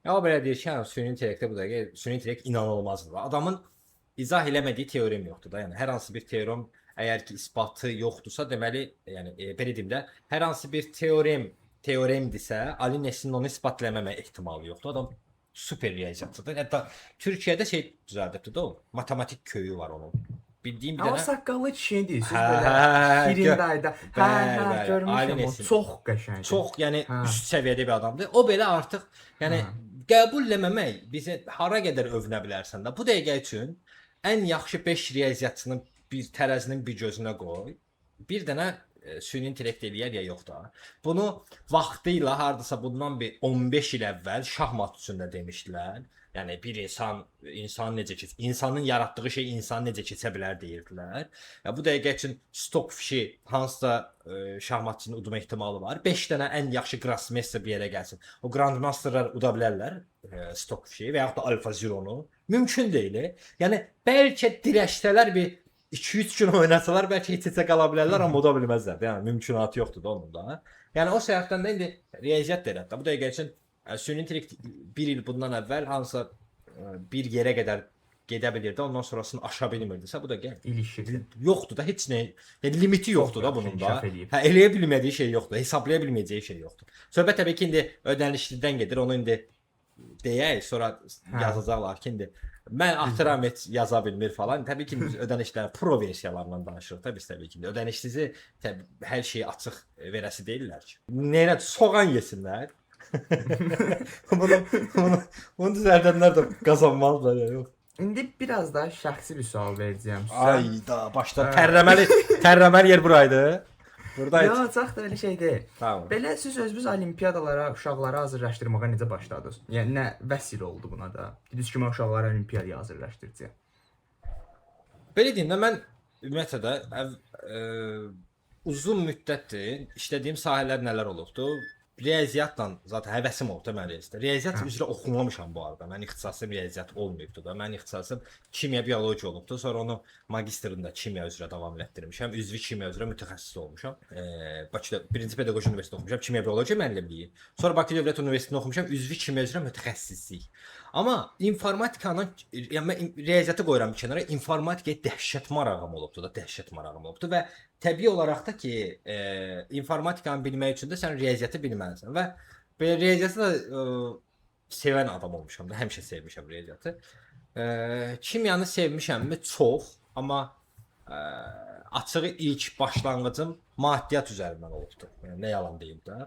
Ya o belə deyir ki, yəni süni intellektə bu dəqiqə süni intellekt inanılmazdır. Adamın izah eləmədiyi teorem yoxdur da. Yəni hər hansı bir teorem əgər ki isbatı yoxdursa, deməli, yəni belə deyim də, hər hansı bir teoremdirsə, Ali Nesinin onu isbatləməmə ehtimalı yoxdur. Adam super riyaziyyatçıdır. Hətta Türkiyədə şey düzəldibdi də o. Matematik köyü var onun. Bildiyim bir Amma dənə saqqallı kişi deyirsiniz Hə, belə. gör- Şirindayda. Bəli, bəli, Ali Görmüşəm o. Nesin. Çox qəşəngdir. çox, yəni Hə. üst səviyyədə bir adamdır. O belə artıq, yəni qəbulləməmək bizə hara qədər övünə bilərsən də. Bu dəqiqə üçün ən yaxşı 5 riyaziyyatçının bir tərəzinin bir gözünə qoy. Bir dənə süni intellekt eləyər ya yox da. Bunu vaxtı ilə hardasa bundan bir 15 il əvvəl şahmat üstündə demişdilər. Yəni bir insan necə keçir, insanın yaratdığı şey insan necə keçə bilər deyirdilər. Ya bu dəqiqə üçün stok fişi hansısa şahmatçının udma ehtimalı var. 5 dənə ən yaxşı Grandmaster bir yerə gəlsin. O Grandmasterlar uda bilərlər stok fişi və yaxud da Alfa Zero'nu. Mümkün deyil. Yəni bəlkə dirəşdələr bir 2-3 gün oynasalar bəlkə heç qala bilərlər, amma uda bilməzlər. Yəni mümkünatı yoxdur da onun da. Yəni o səbəbdən də indi riyaziyyat da elədir. Bu dəqiqə üçün süni intellekt bir il bundan əvvəl hansısa bir yerə qədər gedə bilirdi, ondan sonrasını aşa bilmirdisə, bu da gəl. İlişir. Yoxdur da heç nə, yəni limiti yoxdur da yaxşı bunun da. inkişaf eləyib. Hə, eləyə bilmədiyi şey yoxdur, hesablaya bilməyəcəyi şey yoxdur. Söhbət təbii ki, indi ödənişlidən gedir, onu indi deyək, sonra yazacaqlar ki, indi mən atıram heç yaza bilmir falan. Təbii ki, biz ödənişlər pro versiyalarından danışırıq da biz təbii ki. Ödənişsizi hər şeyi açıq verəsi deyirlər ki. Nəylə soğan yesinlər. bunu düzəldənlər də qazanmazlar ya, yox. İndi biraz da şəxsi bir sual verəcəyəm sizə. Ayda başda tərləməli yer buraydı. Buradaydı. Ya, çox da elə şey deyil. Tamam. Belə siz özünüz olimpiyadalara, uşaqları hazırlaşdırmağa necə başladınız? Yəni nə vəsilə oldu buna da? Dediniz ki, mən uşaqları olimpiyadaya hazırlaşdıracağam. Belə deyim də mən ümumiyyətlə də uzun müddətdir işlədiyim sahələr nələr olubdu? Riyaziyyatla zaten həvəsim oldu mən riyaziyyat. Riyaziyyat üzrə oxumamışam bu arada. Mən ixtisasım riyaziyyat olmayıbdı da. Mən ixtisasım kimya biologiya olubdu. Sonra onu magistrında kimya üzrə davam etdirmişəm. Üzvi kimya üzrə mütəxəssis olmuşam. Bakıda 1-ci pedaqoji universitetdə oxumuşam. Kimya biologiya müəllimliyi. Sonra Bakı Dövlət Universitetində oxumuşam. Üzvi kimya üzrə mütəxəssislik. Amma informatikanın, yəni mən riyaziyyatı qoyuram bir kənara, informatikaya dəhşət marağım olubdu da, dəhşət marağım olubdu və təbii olaraq da ki, informatikanı bilmək üçün də sən riyaziyyatı bilməlisən və belə riyaziyyatı da sevən adam olmuşam da, həmişə sevmişəm riyaziyyatı. Kimyanı sevmişəmmi? Çox, amma açığı ilk başlanğıcım maddiyyat üzərindən olubdu. Yəni nə yalan deyim də.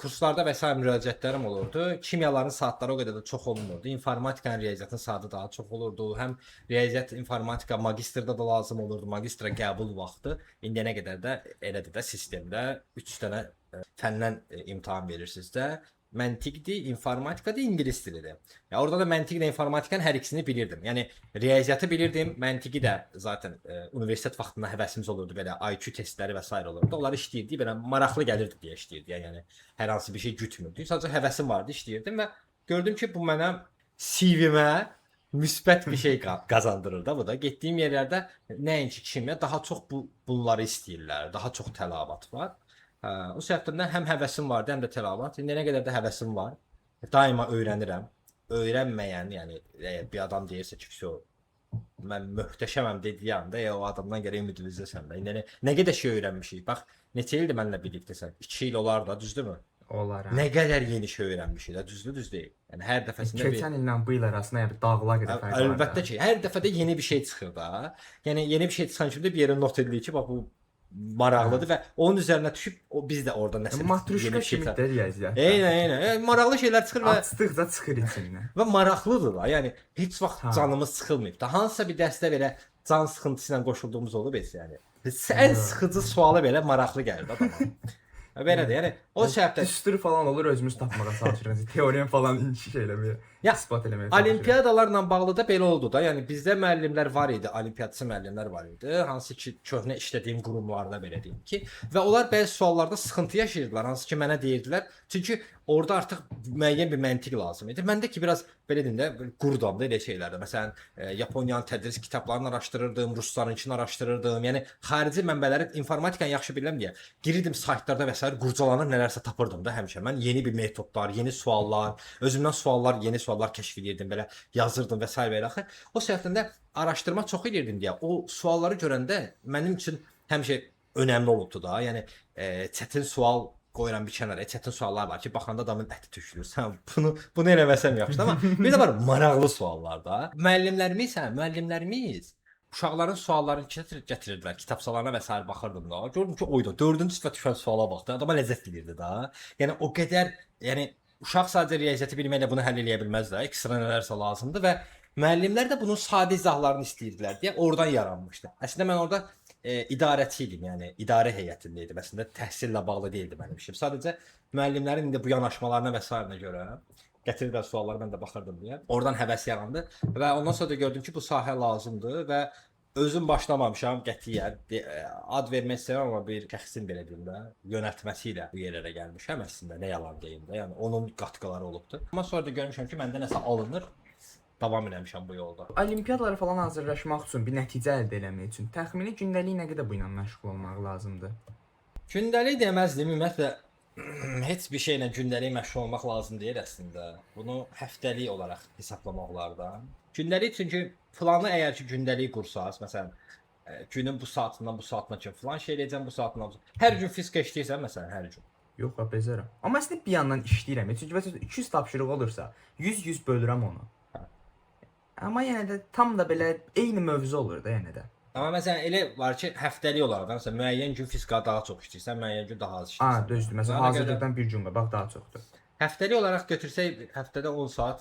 Kurslarda və sair müraciətlərim olurdu. Kimyaların saatları o qədər də çox olmurdu. İnformatikanın, riyaziyyatın saatı daha çox olurdu. Həm riyaziyyat, informatika magistrda da lazım olurdu. Magistra qəbul vaxtı indiyənə qədər də elədir də sistemdə 3 dənə fəndən imtahan verirsiniz də. Məntiqdir, informatikadır, ingilis dilidir. Ya orada da məntiqlə informatikanın hər ikisini bilirdim. Yəni riyaziyyatı bilirdim, məntiqi də zaten universitet vaxtında həvəsimiz olurdu, belə IQ testləri və s. olurdu. Onlar işləyirdi, belə maraqlı gəlirdi deyə işləyirdi. Yəni hər hansı bir şey gütmürdü. Sadəcə həvəsim vardı, işləyirdim və gördüm ki, bu mənə CV-mə müsbət bir şey qazandırır da bu da. Getdiyim yerlərdə nəinki kimya, daha çox bunları istəyirlər, daha çox tələbat var. O səbəbdən həm həvəsim vardı, həm də tələbat. İndi nə qədər də həvəsim var. Daima öyrənirəm. Öyrənməyən, yəni bir adam deyirsə ki, mən möhtəşəməm dediyi anda o adamdan gərək ümidlizəsən də. İndi nə qədər şey öyrənmişik. Bax, neçə ildir mənlə birlikdəsən? 2 il olar da, düzdürmü? Olar. Nə qədər yeni şey öyrənmişik də, düz deyil. Yəni hər dəfəsində keçən illə bu il arasında yəni dağlar qədər fərq var. Əlbəttə ki, hər dəfədə yeni bir şey çıxır da. Yəni yeni bir şey çıxan kimi bir yerə not edilir ki, bax bu maraqlıdır və onun üzərinə düşüb biz də orada nəsə matruşka kimi də riyaziyyat. Eynən. Maraqlı şeylər çıxır və açdıqca çıxır içindən. Və maraqlıdır da. Yəni heç vaxt canımız sıxılmayıb da. Hansısa bir dərsdə belə can sıxıntısı ilə qoşulduğumuz olub heç yəni. Ən sıxıcı sualı belə maraqlı gəlir adama. Belə də, yəni o səbəbdən düstur falan olur, özümüz tapmağa çalışırıq. Teorem falan şey eləməyə, isbat eləməyə çalışırıq. Olimpiadalarla bağlı da belə oldu da. Yəni bizdə müəllimlər var idi, olimpiyatçı müəllimlər var idi. Hansı ki, köhnə işlədiyim qurumlarda belə deyim ki, və onlar bəzi suallarda sıxıntı yaşayırdılar. Hansı ki, mənə deyirdilər. Çünki orada artıq müəyyən bir məntiq lazım idi. Məndə ki, biraz belə deyim də, qurdam da elə şeylərdə. Məsələn, Yaponiyanın tədris kitablarını araşdırırdım, Ruslarınkini araşdırırdım. Yəni xarici mənbələri informatikanı yaxşı bilirəm deyə girirdim saytlarda və s. qurcalanır nələrsə tapırdım da həmişə. Mən yeni bir metodlar, yeni suallar, özümdən yeni suallar kəşf edirdim, belə yazırdım və s. və axır. O səbəbdən də araşdırma çox edirdim deyə. O sualları görəndə mənim üçün həmişə önəmli olubdu da. Yəni çətin sual qoyuram bir kənara. Çətin suallar var ki, baxanda adamın əti tökülür. Sən bunu eləməsəm yaxşıdır, amma bir də var maraqlı suallar da. Müəllimlərimiz uşaqların suallarını gətirirdilər, kitabçalarına və s. baxırdım da. Gördüm ki, oydu. 4-cü sifə düşən suala baxdı. Adama ləzzət verirdi da. Yəni o qədər, yəni uşaq sadəcə riyaziyyatı bilməklə bunu həll edə bilməz də. Ekstra nələrsə lazımdır və müəllimlər də bunun sadə izahlarını istəyirdilər deyə oradan yaranmışdı. Əslində mən orada idarəçi idim, yəni idarə heyətində idim. Əslində təhsillə bağlı deyildi mənim işim. Sadəcə müəllimlərin indi bu yanaşmalarına və s. görə gətirdilər sualları, mən də baxırdım deyə. Oradan həvəs yarandı və ondan sonra da gördüm ki, bu sahə lazımdır və özüm başlamamışam qətiyyən. Ad vermək istəyirəm, amma bir şəxsin belə deyim də, yönəltməsi ilə bu yerlərə gəlmişəm əslində, nə yalan deyim də. Yəni onun qatqıları olubdu. Amma sonra da görmüşəm ki, məndə nəsə alınır. Davam eləmişəm bu yolda. Olimpiyadalara falan hazırlaşmaq üçün, bir nəticə əldə etmək üçün təxmini gündəlik nə qədər bu ilə məşğul olmaq lazımdır? Gündəlik deməzdim, ümumiyyətlə heç bir şeylə gündəlik məşğul olmaq lazım deyil əslində. Bunu həftəlik olaraq hesablamaq olar da. Gündəlik çünki planı əgər ki gündəlik qursanız, məsələn, günün bu saatından bu saatına kimi falan şey eləyəcəm, bu saatından hər gün fizik işləyirsən məsələn, hər gün. Yox, bezərəm. Amma əslində bir yandan işləyirəm. Çünki məsələn 200 tapşırıq olursa, 100 bölürəm onu. Amma yenə də tam da belə eyni mövzu olur da yenə də. Amma məsələn elə var ki, həftəlik olaraq da məsələn müəyyən gün fizika daha çox işləyirsən, müəyyən gün daha az işləyirsən. Düzdür. Məsələn, Ona görə hazırlıqdan bir gün qabaq daha çoxdur. Həftəlik olaraq götürsək, həftədə 10 saat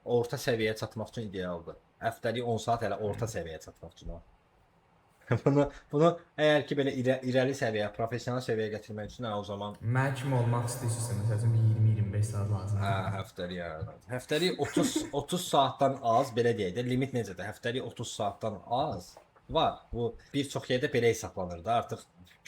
orta səviyyəyə çatmaq üçün idealdır. Həftəlik 10 saat elə orta səviyyəyə çatmaq üçün. Bunu əgər ki belə irəli səviyyə, professional səviyyəyə gətirmək üçün o zaman Mən kimi olmaq istəyirsə, məsələn 20-25 saat lazımdır. həftəlik həftəlik 30 saatdan az belə deyək də, limit necədir? Həftəlik 30 saatdan az var. Bu bir çox yerdə belə hesablanır da, artıq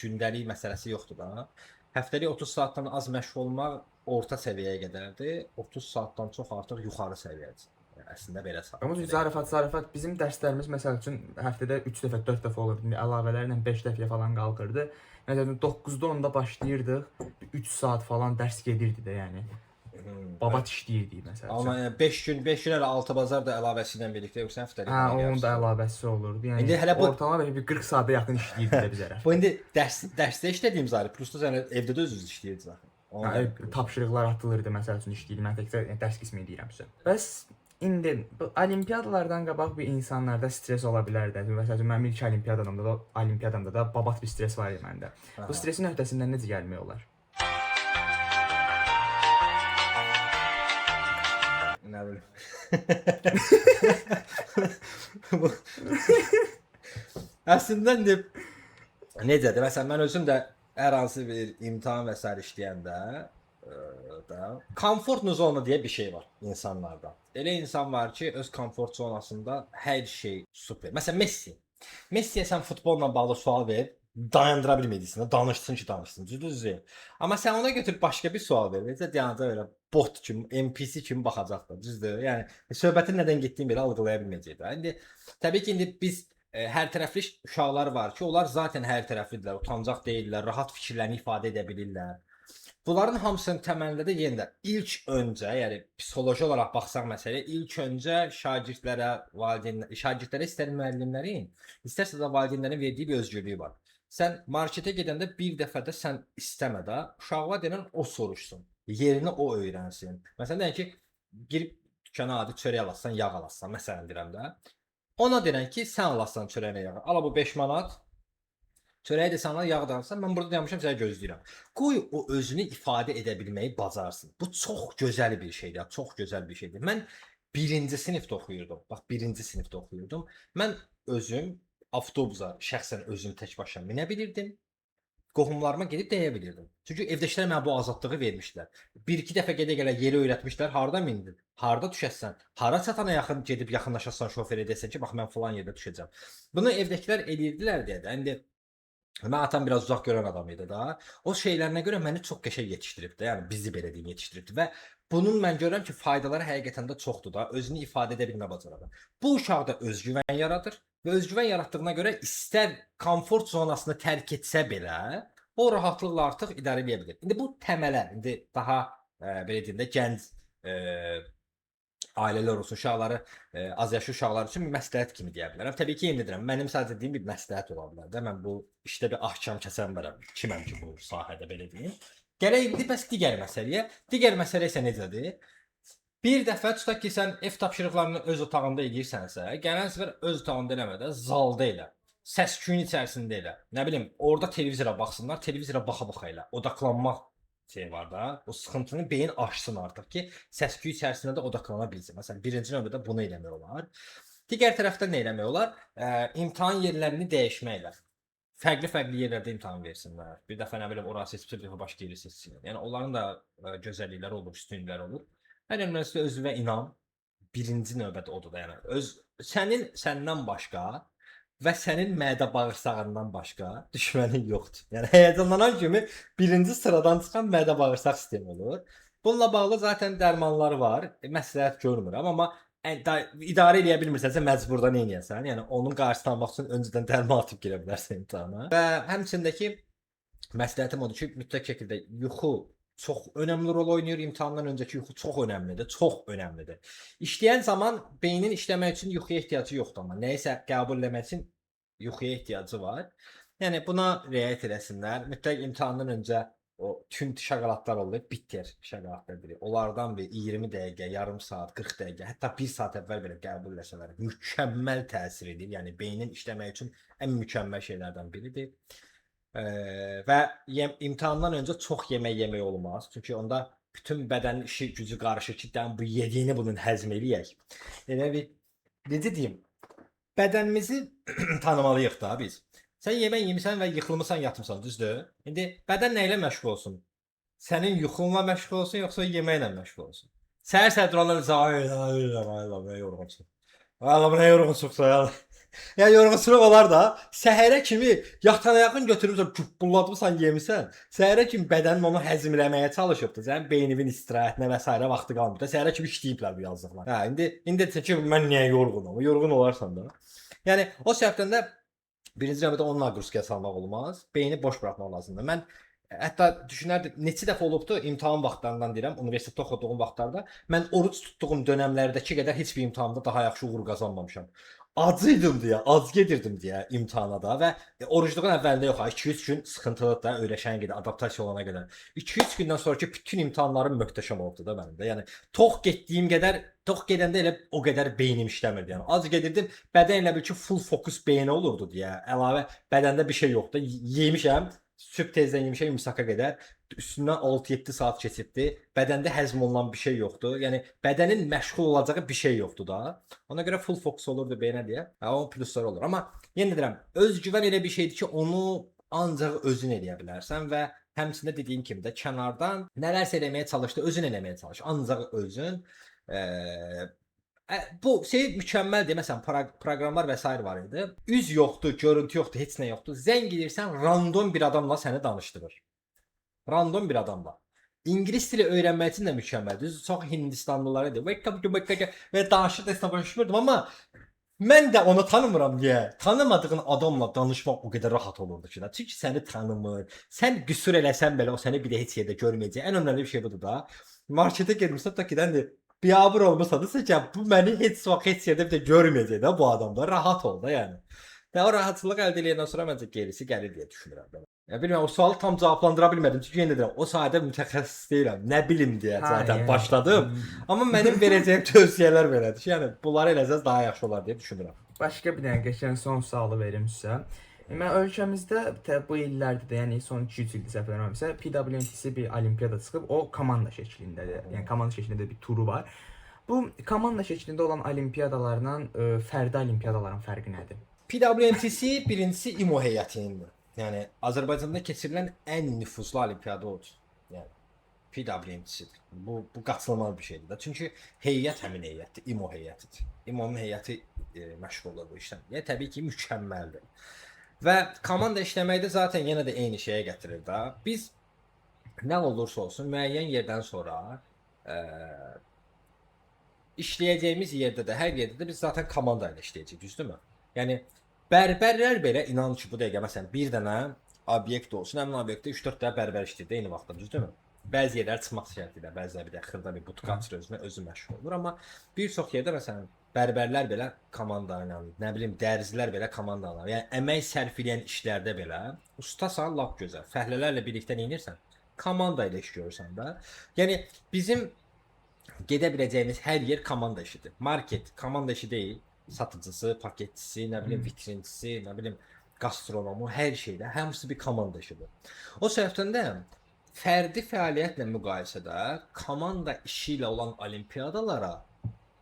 gündəlik məsələsi yoxdur da. Həftəlik 30 saatdan az məşğul olmaq orta səviyyəyə qədərdir. 30 saatdan çox artıq yuxarı səviyyədir. Yəni, əslində belə sayılır. Amma zarafat bizim dərslərimiz məsəl üçün həftədə 3 dəfə, 4 dəfə olurdu. İndi əlavələrlə 5 dəfə falan qalxırdı. Məsələn 9-da 10-da başlayırdıq. 3 saat falan dərs gedirdi də, yəni. Babat işləyirdik məsələn. Amma 5 gün elə 6 bazar da əlavəsi ilə birlikdə yoxsa həftəlik. Onun da əlavəsi olurdu. Yəni İndi hələ bu ortalama belə bir 40 saata yaxın işləyirdi də bizə. Bu indi dərsdə işlədiyimiz ayrı, plus da yəni evdə də özünüz işləyirsiniz axı. Tapşırıqlar atılırdı məsəl üçün işləyirdim. Mən təkcə dərs qismini deyirəmsə. Bəs indi bu olimpiyadalardan qabaq bir insanlarda stres ola bilər də. Məsəl üçün mənim ilk olimpiyadamda da babat bir stres var idi məndə. Bu stresin öhdəsindən necə gəlmək olar? Nə bilim. Əslində necədir? Məsələn, mən özüm də hər hansı bir imtahan və sair işləyəndə da komfort zona deyə bir şey var insanlarda. Elə insan var ki, öz komfort zonasında hər şey super. Məsələn, Messiyə sən futbolla bağlı sual ver, dayandıra bilməyəcəksən, danışsın ki, danışsın. Düzdür. Amma sən ona götür başqa bir sual ver, necə dayanacaq elə bot kimi, NPC kimi baxacaq da. Düzdür. Yəni söhbətin nədən getdiyini belə algılaya bilməyəcək də. İndi təbii ki, indi biz hər tərəfli uşaqlar var ki, onlar zaten hər tərəflidirlər, utancaq deyillər, rahat fikirlərini ifadə edə bilirlər. Bunların hamısının təməlində də yenə də ilk öncə, yəni psixoloji olaraq baxsaq məsələyə, ilk öncə şagirdlərə istər müəllimlərin, istərsə də valideynlərin verdiyi bir özgürlüyü var. Sən marketə gedəndə bir dəfədə sən istəmədə uşağa denən o soruşsun, yerini o öyrənsin. Məsələn deyək ki, girib dükana adi çörək alasan, yağ alasan, məsələn deyirəm də. Ona denən ki, sən alasan çörəyinə yağı. Ala bu 5 manat. Çörəyi də sənə yağ danırsan, mən burada dayanmışam, səni gözləyirəm. Qoy o özünü ifadə edə bilməyi bacarsın. Bu çox gözəl bir şeydir, çox gözəl bir şeydir. Mən 1-ci sinifdə oxuyurdum. Bax, 1-ci sinifdə oxuyurdum. Mən özüm avtobusa şəxsən özüm tək başına minə bilirdim. Qohumlarıma gedib deyə bilirdim. Çünki evdəkilər mənə bu azadlığı vermişlər. 1-2 dəfə gedə-gələ yeri öyrətmişlər. Harda mindin? Harda düşəsən? Hara çatana yaxın gedib yaxınlaşasan şoferə desən ki, bax mən falan yerdə düşəcəm. Bunu evdəkilər eləyirdilər deyə də. İndi mən atam biraz uzaq görən adam idi da. O şeylərinə görə məni çox qəşəng yetişdirib də. Yəni bizi belə deyim yetişdiribdi və bunun mən görürəm ki, faydaları həqiqətən də çoxdur da. Özünü ifadə edə bilmə bacarığı. Bu uşaqda özgüvən yaradır və özgüvən yaratdığına görə istər komfort zonasını tərk etsə belə, o rahatlıqla artıq idarə edə bilir. İndi bu təmələ, indi daha belə deyim də gənc ailələr olsun, uşaqları, azyaşlı uşaqlar üçün bir məsləhət kimi deyə bilərəm. Təbii ki, yeni deyirəm, mənim sadəcə dediyim bir məsləhət ola bilər də. Mən bu işdə bir ahkam kəsən bərəm. Kiməm ki, bu sahədə belə deyim. Gələk indi bəs digər məsələyə. Digər məsələ isə necədir? Bir dəfə tutaq ki, sən ev tapşırıqlarını öz otağında edirsənsə, gələn səfər öz otağında eləmədə, zalda elə. Səs-küyün içərisində elə. Nə bilim, orada televizora baxsınlar, televizora baxa-baxa elə. Odaqlanmaq şey var da, o sıxıntını beyin aşsın artıq ki, səs-küy içərisində də odaklana bilsin. Məsələn, birinci növbədə bunu eləmək olar. Digər tərəfdən nə eləmək olar? İmtahan yerlərini dəyişməklə. Fərqli yerlərdə imtahan versinlər. Bir dəfə nə bilim, ora seçib, bir dəfə başqa yeri seçsin. Yəni onların da gözəllikləri olur, üstünlükləri olur. Hər üniversitə özünə inan, birinci növbədə odur da. Yəni səndən başqa və sənin mədə bağırsağından başqa düşmənin yoxdur. Yəni həyəcanlanan kimi birinci sıradan çıxan mədə bağırsaq sistemi olur. Bununla bağlı zaten dərmanları var. Məsləhət görmürəm, amma idarə eləyə bilmirsənsə məcburda nə edəsən? Yəni onun qarşısını almaq üçün öncədən dərman atıb girə bilərsən imtahana. Və həmçindəki məsləhətim odur ki, mütləq şəkildə yuxu çox önəmli rol oynayır. İmtahandan öncəki yuxu çox önəmlidir, çox önəmlidir. İşləyən zaman beynin işləmək üçün yuxuya ehtiyacı yoxdur, amma nəyisə qəbul etmək üçün yuxuya ehtiyacı var. Yəni buna riayət eləsinlər. Mütləq imtahandan öncə o tünd şaqalatlar olur, bitter şaqalatlar biri. Onlardan bir 20 dəqiqə, yarım saat, 40 dəqiqə, hətta 1 saat əvvəl belə qəbul eləsələr mükəmməl təsir edir. Yəni beynin işləmək üçün ən mükəmməl şeylərdən biridir. Və imtahandan öncə çox yemək olmaz. Çünki onda bütün bədənin işi gücü qarışır ki, bu yediyini bunun həzm eləyək. Elə bir necə deyim? Bədənimizi tanımalıyıq da biz. Sən yemək yemisən və yıxılmısan, yatmısan, düzdür? İndi bədən nə ilə məşğul olsun? Sənin yuxunla məşğul olsun, yoxsa yeməklə məşğul olsun? Səhər duranlar ay yorğunsun. Valla nə yorğunsuqsa ya. Ya yorğunçuluq olar da, səhərə kimi yatana yaxın götürmüsən, cübbulladımsan, yemisən. Səhərə kimi bədənin onu həzm eləməyə çalışıbdı. Sənin beyninin istirahətinə və s. vaxtı qalmır. Səhərə kimi işləyiblər bu yazdıqlar. Hə, indi ki mən niyə yorğunam? Yorğun olarsan da. Yəni o səbəbdən də birinci növbədə onun naqrusiyaya salmaq olmaz. Beyni boş buraxmaq lazımdır. Mən hətta düşünərdim, neçə dəfə olubdu imtahan vaxtlarından deyirəm, universitetdə oxuduğum vaxtlarda mən oruc tutduğum dönəmlərdəki qədər heç bir imtahanda daha yaxşı uğur qazanmamışam. Acıydım deyə, az gedirdim deyə imtahana da və orucluğun əvvəlində yox, 2-3 gün sıxıntılıdır da öyrəşən qədər, adaptasiya olana qədər. 2-3 gündən sonraki bütün imtahanlarım möhtəşəm oldu da mənim də. Yəni tox getdiyim qədər, tox gedəndə elə o qədər beynim işləmirdi. Yəni az gedirdim, bədən elə bil ki full fokus beyinə olurdu deyə. Əlavə bədəndə bir şey yoxdur. Yemişəm, sübh tezdən yemişəm imsaka qədər. Üstündən 6-7 saat keçibdi. Bədəndə həzm olunan bir şey yoxdur. Yəni bədənin məşğul olacağı bir şey yoxdur da. Ona görə full fokus olurdu beyinə deyə. O pluslar olur. Amma yenə deyirəm, özgüvən elə bir şeydir ki, onu ancaq özün eləyə bilərsən və həmçində dediyim kimi də kənardan nələrsə eləməyə çalışdı, özün eləməyə çalış. Ancaq özün. Bu şey mükəmməldir. Məsələn, proqramlar və s. var idi. Üz yoxdur, görüntü yoxdur, heç nə yoxdur. Zəng edirsən, random bir adamla səni danışdırır. Random bir adamla. İngilis dili öyrənmək üçün də mükəmməldir. Çox Hindistanlılar idi. Və danışıb da danışmırdım, amma mən də onu tanımıram deyə. Tanımadığın adamla danışmaq o qədər rahat olurdu ki, çünki səni tanımır. Sən qüsur eləsən belə o səni bir də heç yerdə görməyəcək. Ən önəmli bir şey budur da. Marketə getmirsən da gedəndə biabır olmasa da ki, bu məni heç vaxt heç yerdə bir də görməyəcək də bu adamda. Rahat ol da yəni. Və o rahatlıq əldə edəndən sonra məncə gerisi gəlir deyə düşünürəm mən. Ya bilmirəm, o sualı tam cavablandıra bilmədim. Çünki yenə deyirəm, o sahədə mütəxəssis deyiləm. Nə bilim deyə zaten başladım. Amma mənim verəcəyim tövsiyələr belədir ki, yəni bunları eləsəz daha yaxşı olar deyə düşünürəm. Başqa bir dənə qəşəng son sualı verim sizə. Mən ölkəmizdə bu illərdə də, yəni son 2-3 ildir səhv eləmirəmsə, PWMTC bir olimpiyada çıxıb, o komanda şəklindədir. Yəni komanda şəklində bir turu var. Bu komanda şəklində olan olimpiyadalarla fərdi olimpiyadaların fərqi nədir? PWMTC birincisi İMO heyətinindir. Yəni Azərbaycanda keçirilən ən nüfuzlu olimpiyada odur. Yəni PWMTC-dir. Bu qaçılmaz bir şeydir də. Çünki heyət həmin heyətdir, İMO heyətidir. İMO'nun heyəti məşğul olur bu işdən. Yəni təbii ki, mükəmməldir. Və komanda işləməkdə zaten yenə də eyni şeyə gətirir də. Biz nə olursa olsun müəyyən yerdən sonra işləyəcəyimiz yerdə də, hər yerdə də biz zaten komanda ilə işləyəcəyik, düzdürmü? Yəni bərbərlər belə inan ki, bu dəqiqə məsələn bir dənə obyekt olsun, həmin obyektdə 3-4 dənə bərbər işləyir də eyni vaxtda, düzdürmü? Bəzi yerlər çıxmaq şərtilə, bəziləri bir də xırda bir butka açır özü məşğul olur, amma bir çox yerdə məsələn bərbərlər belə komanda ilə, nə bilim dərzilər belə komanda ilə, yəni əmək sərf edən işlərdə belə ustasan lap gözəl. Fəhlələrlə birlikdə nə edirsən? Komanda ilə iş görürsən də. Yəni bizim gedə biləcəyimiz hər yer komanda işidir. Market komanda işi deyil. Satıcısı, paketçisi, nə bilim vitrincisi, nə bilim gastronomu, hər şeydə hamısı bir komanda işidir. O səbəbdən də fərdi fəaliyyətlə müqayisədə komanda işi ilə olan olimpiyadalara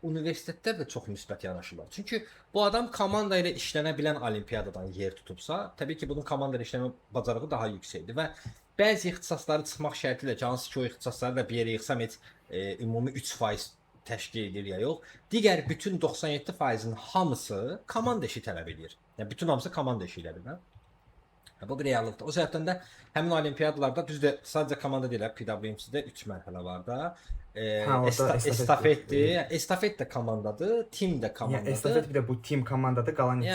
universitetlər də çox müsbət yanaşırlar. Çünki bu adam komanda ilə işlənə bilən olimpiyadadan yer tutubsa, təbii ki, bunun komanda ilə işləmə bacarığı daha yüksəkdir və bəzi ixtisasları çıxmaq şərtilə ki, hansı ki o ixtisasları da bir yerə yığsam heç ümumi 3% təşkil edir ya yox. Digər bütün 97%-in hamısı komanda işi tələb edir. Yəni bütün hamısı komanda işi ilə bilir. Bu bir reallıqdır. O səbəbdən də həmin olimpiyadalarda düzdür, sadəcə komanda deyil, PWMTC-də 3 mərhələ var da. Estafetdir. Estafet də komandadır, tim də komandadır. Yəni estafet bir də bu tim komandadır, qalan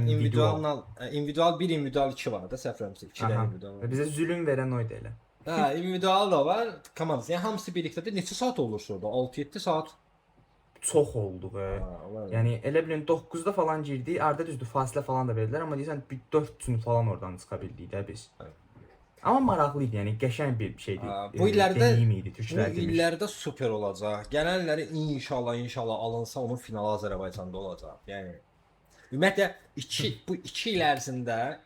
individual 1, individual 2 var da, səhv eləmirəmsə, 2 də individual. Bizə zülm verən oydu elə. Hə, individual da var, komandası. Yəni hamısı birlikdə də neçə saat olur orada? 6-7 saat. Çox olduq. var. Yəni elə bilin 9-da falan girdik. Arada düzdür fasilə falan da verdilər, amma deyirsən bir 4 gün falan oradan çıxa bildik də biz. Amma maraqlı idi, yəni qəşəng bir şeydi. Bu illərdə deneyim idi bu türklər demiş. illərdə super olacaq. Gələnləri inşallah alınsa onun finalı Azərbaycanda olacaq. Yəni ümumiyyətlə bu 2 il ərzində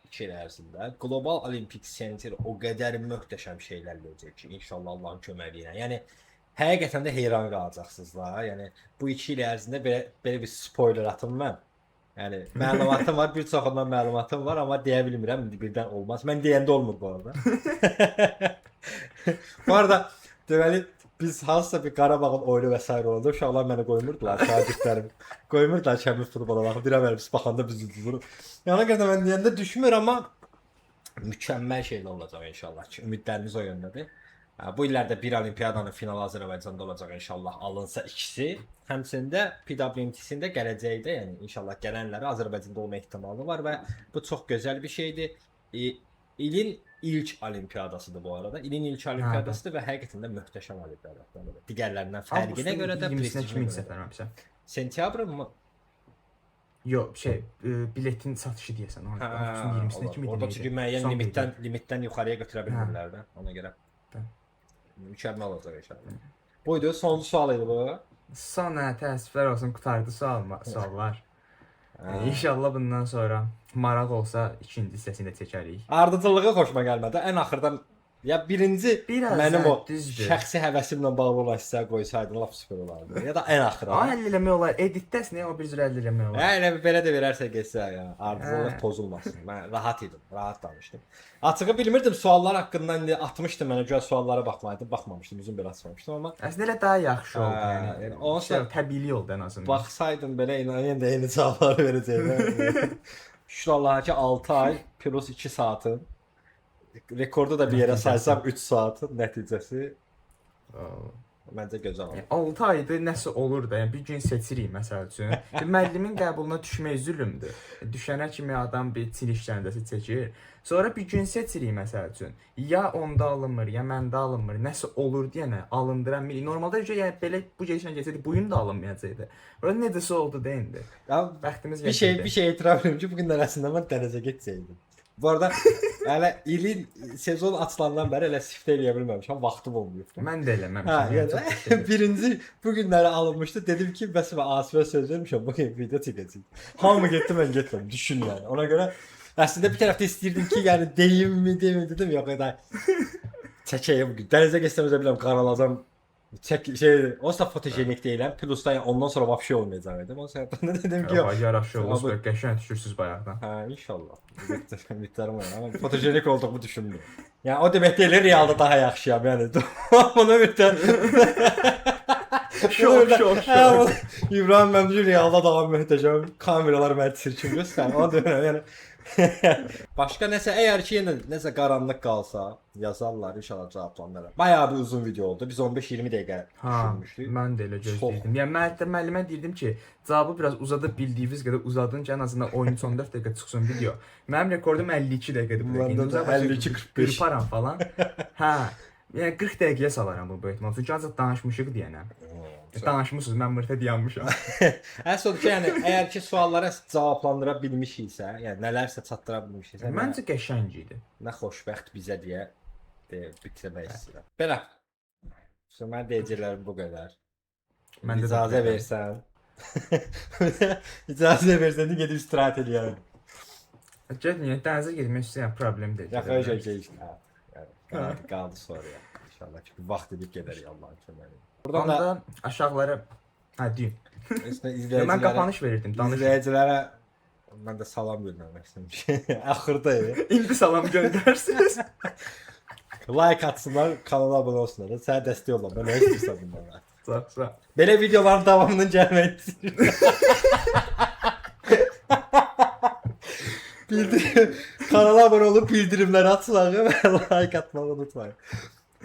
Qlobal Olimpik Senter o qədər möhtəşəm şeylər verəcək ki, inşallah Allahın köməyi ilə. Yəni həqiqətən də heyran qalacaqsınız da. Yəni bu 2 il ərzində belə bir spoiler atım mən. Yəni məlumatım var, bir çoxundan məlumatım var, amma deyə bilmirəm, indi birdən olmaz. Mən deyəndə olmur bu arada. Bu arada deməli biz hansısa bir Qarabağın oyunu və s. olanda uşaqlar məni qoymurdular, şagirdlərim. Qoymurdular kəmli futbola baxıb, bir əvvəl biz baxanda biz üzülürük. Yəni ona görə də mən deyəndə düşmür, amma mükəmməl şeylər olacaq inşallah ki, ümidlərimiz o yöndədir. Bu illərdə bir olimpiyadanın finalı Azərbaycanda olacaq inşallah alınsa ikisi. Həmçində PWMT-sində gələcəkdə, yəni inşallah gələnləri Azərbaycanda olma ehtimalı var və bu çox gözəl bir şeydir. İlin ilk olimpiyadasıdır bu arada. İlin ilk olimpiyadasıdır və həqiqətən də möhtəşəm olimpiyadadır. Digərlərindən fərqinə görə də prestijinə görə. Sentyabrın mı? Yox, biletin satışı deyəsən. Avqustun 20-sinə kimi orada çünki müəyyən limitdən yuxarıya götürə bilmirlər də, ona görə. Mükəmməl olacaq inşallah. Buydu, sonuncu sual idi bu. Son təəssüflər olsun, qutardı suallar. İnşallah bundan sonra maraq olsa ikinci hissəsini də çəkərik. Ardıcıllığı xoşuma gəlmədi. Ən axırdan ya birinci mənim o şəxsi həvəsimlə bağlı olan hissəyə qoysaydın lap super olardı. Ya da ən axıra. Həll eləmək olar. Editdəsən, o bir cür həll eləmək olar. Elə belə də verərsə getsə ya, ardıcıllıq pozulmasın. Mən rahat idim, rahat danışdım. Açığı bilmirdim suallar haqqında indi atmışdım mənə görə suallara baxmamışdım, üzüm belə açmamışdım amma əslində elə daha yaxşı oldu yəni. Onsuz təbii oldu ən azından. Baxsaydım belə inanın da eyni cavabları verəcəkdim. Şükürlər ki 6 ay plus 2 saatın rekordu da bir yerə saysam 3 saatin nəticəsi məncə gözəl oldu. 6 ayda nəsə olur da, yəni bir gün seçirik məsəl üçün. Müəllimin qəbuluna düşmək zülmdür. Düşənə kimi adam bir çiliş kəndəsi çəkir. Sonra bir gün seçirik məsəl üçün. Ya onda alınmır, ya məndə alınmır. Nəsə olur deyənə alındıran biri. Normalda yəni belə bu gedişlə keçsəydi bu gün də alınmayacaqdı. Orada necəsə oldu da indi. Bəxtimiz bir şey etiraf edirəm ki, bu günlər əslində mən dənizə getsəydim. Bu arada hələ ilin sezon açılandan bəri elə siftə eləyə bilməmişəm, vaxtım olmayıb. Mən də eləməmişəm. Yəni birinci bu günləri alınmışdı. Dedim ki, bəs və Asifə söz vermişəm, bu gün video çəkəcəyik. Hamı getdi, mən getmədim. Düşün yəni. Ona görə əslində bir tərəfdə istəyirdim ki, yəni deyimmi dedim, yox da çəkəyim bugün. Dənizə getsəm özə biləm, qaralacam. Olsa fotojenik deyiləm. Plus da ondan sonra vəbşi olmayacaq dedim. O səbəbdən dedim ki, yox, yaraşır olur. Qəşəng düşürsüz bayaqdan. Hə, inşallah. Ümidlərim var. Amma fotojenik olduğumu düşünmürəm. Yəni o demək deyil, realda daha yaxşıyam yəni. Ona bir də şok. İbrahim Məmducu realda daha möhtəşəm. Kameralar məni çirkin göstərir. Ona deyirəm yəni. Başqa nəsə əgər ki yenə nəsə qaranlıq qalsa yazarlar inşallah cavablandırar. Bayağı bir uzun video oldu. Biz 15-20 dəqiqə düşünmüşdük. Mən də elə gözləyirdim. Yəni müəllimə deyirdim ki, cavabı biraz uzada bildiyiniz qədər uzadın ki, ən azından 13-14 dəqiqə çıxsın video. Mənim rekordum 52 dəqiqədir bu dəqiqə. 52-45 qırparam falan. Hə. Yəni 40 dəqiqəyə salaram bu ehtimal. Çünki azad danışmışıq deyənə. Danışmışsınız, mən mırtə dayanmışam. Əsl ki, yəni əgər ki suallara cavablandıra bilmişiksə, yəni nələrsə çatdıra bilmişiksə, məncə qəşəng idi. Nə xoşbəxt bizə deyə bitirmək istəyirəm. Belə. Mən deyəcəklərim bu qədər. Mən icazə versən. İcazə versən gedib istirahət eləyərəm. Getməyə dənizə getmək istəyirəm, problem deyil. Yaxşı. Yəni qaldı sonra ya. İnşallah ki vaxt edib gedərik Allahın köməyi. Buradan da aşağılara deyim. Mən qapanış verirdim. İzləyicilərə mən də salam göndərmək istəmişəm. Axırda. İndi salam göndərsiniz. Like atsınlar, kanala abunə olsunlar. Sənə dəstək olam. Mən nə istəyirsən bundan. Sağ. Belə videoların davamının gəlmək istəyirəm. Kanala abunə olub bildirimləri açın və like atmağı unutmayın.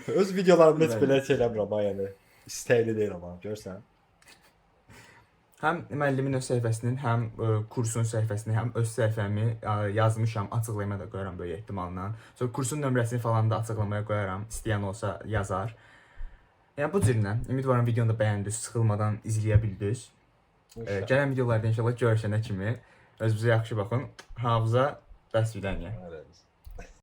Öz videolarımda heç belə şey eləmirəm, yəni istəkli deyiləm amma, görsən. Həm müəllimin öz səhifəsinin, həm kursun səhifəsini, həm öz səhifəmi yazmışam. Açıqlamaya da qoyaram böyük ehtimalla. Sonra kursun nömrəsini falan da açıqlamaya qoyaram. İstəyən olsa yazar. Yəni bu cürlə. Ümidvaram videonu da bəyəndiniz, sıxılmadan izləyə bildiniz. Gələn videolarda inşallah görüşənə kimi özünüzə yaxşı baxın. Hafıza bəs bilən. Evet.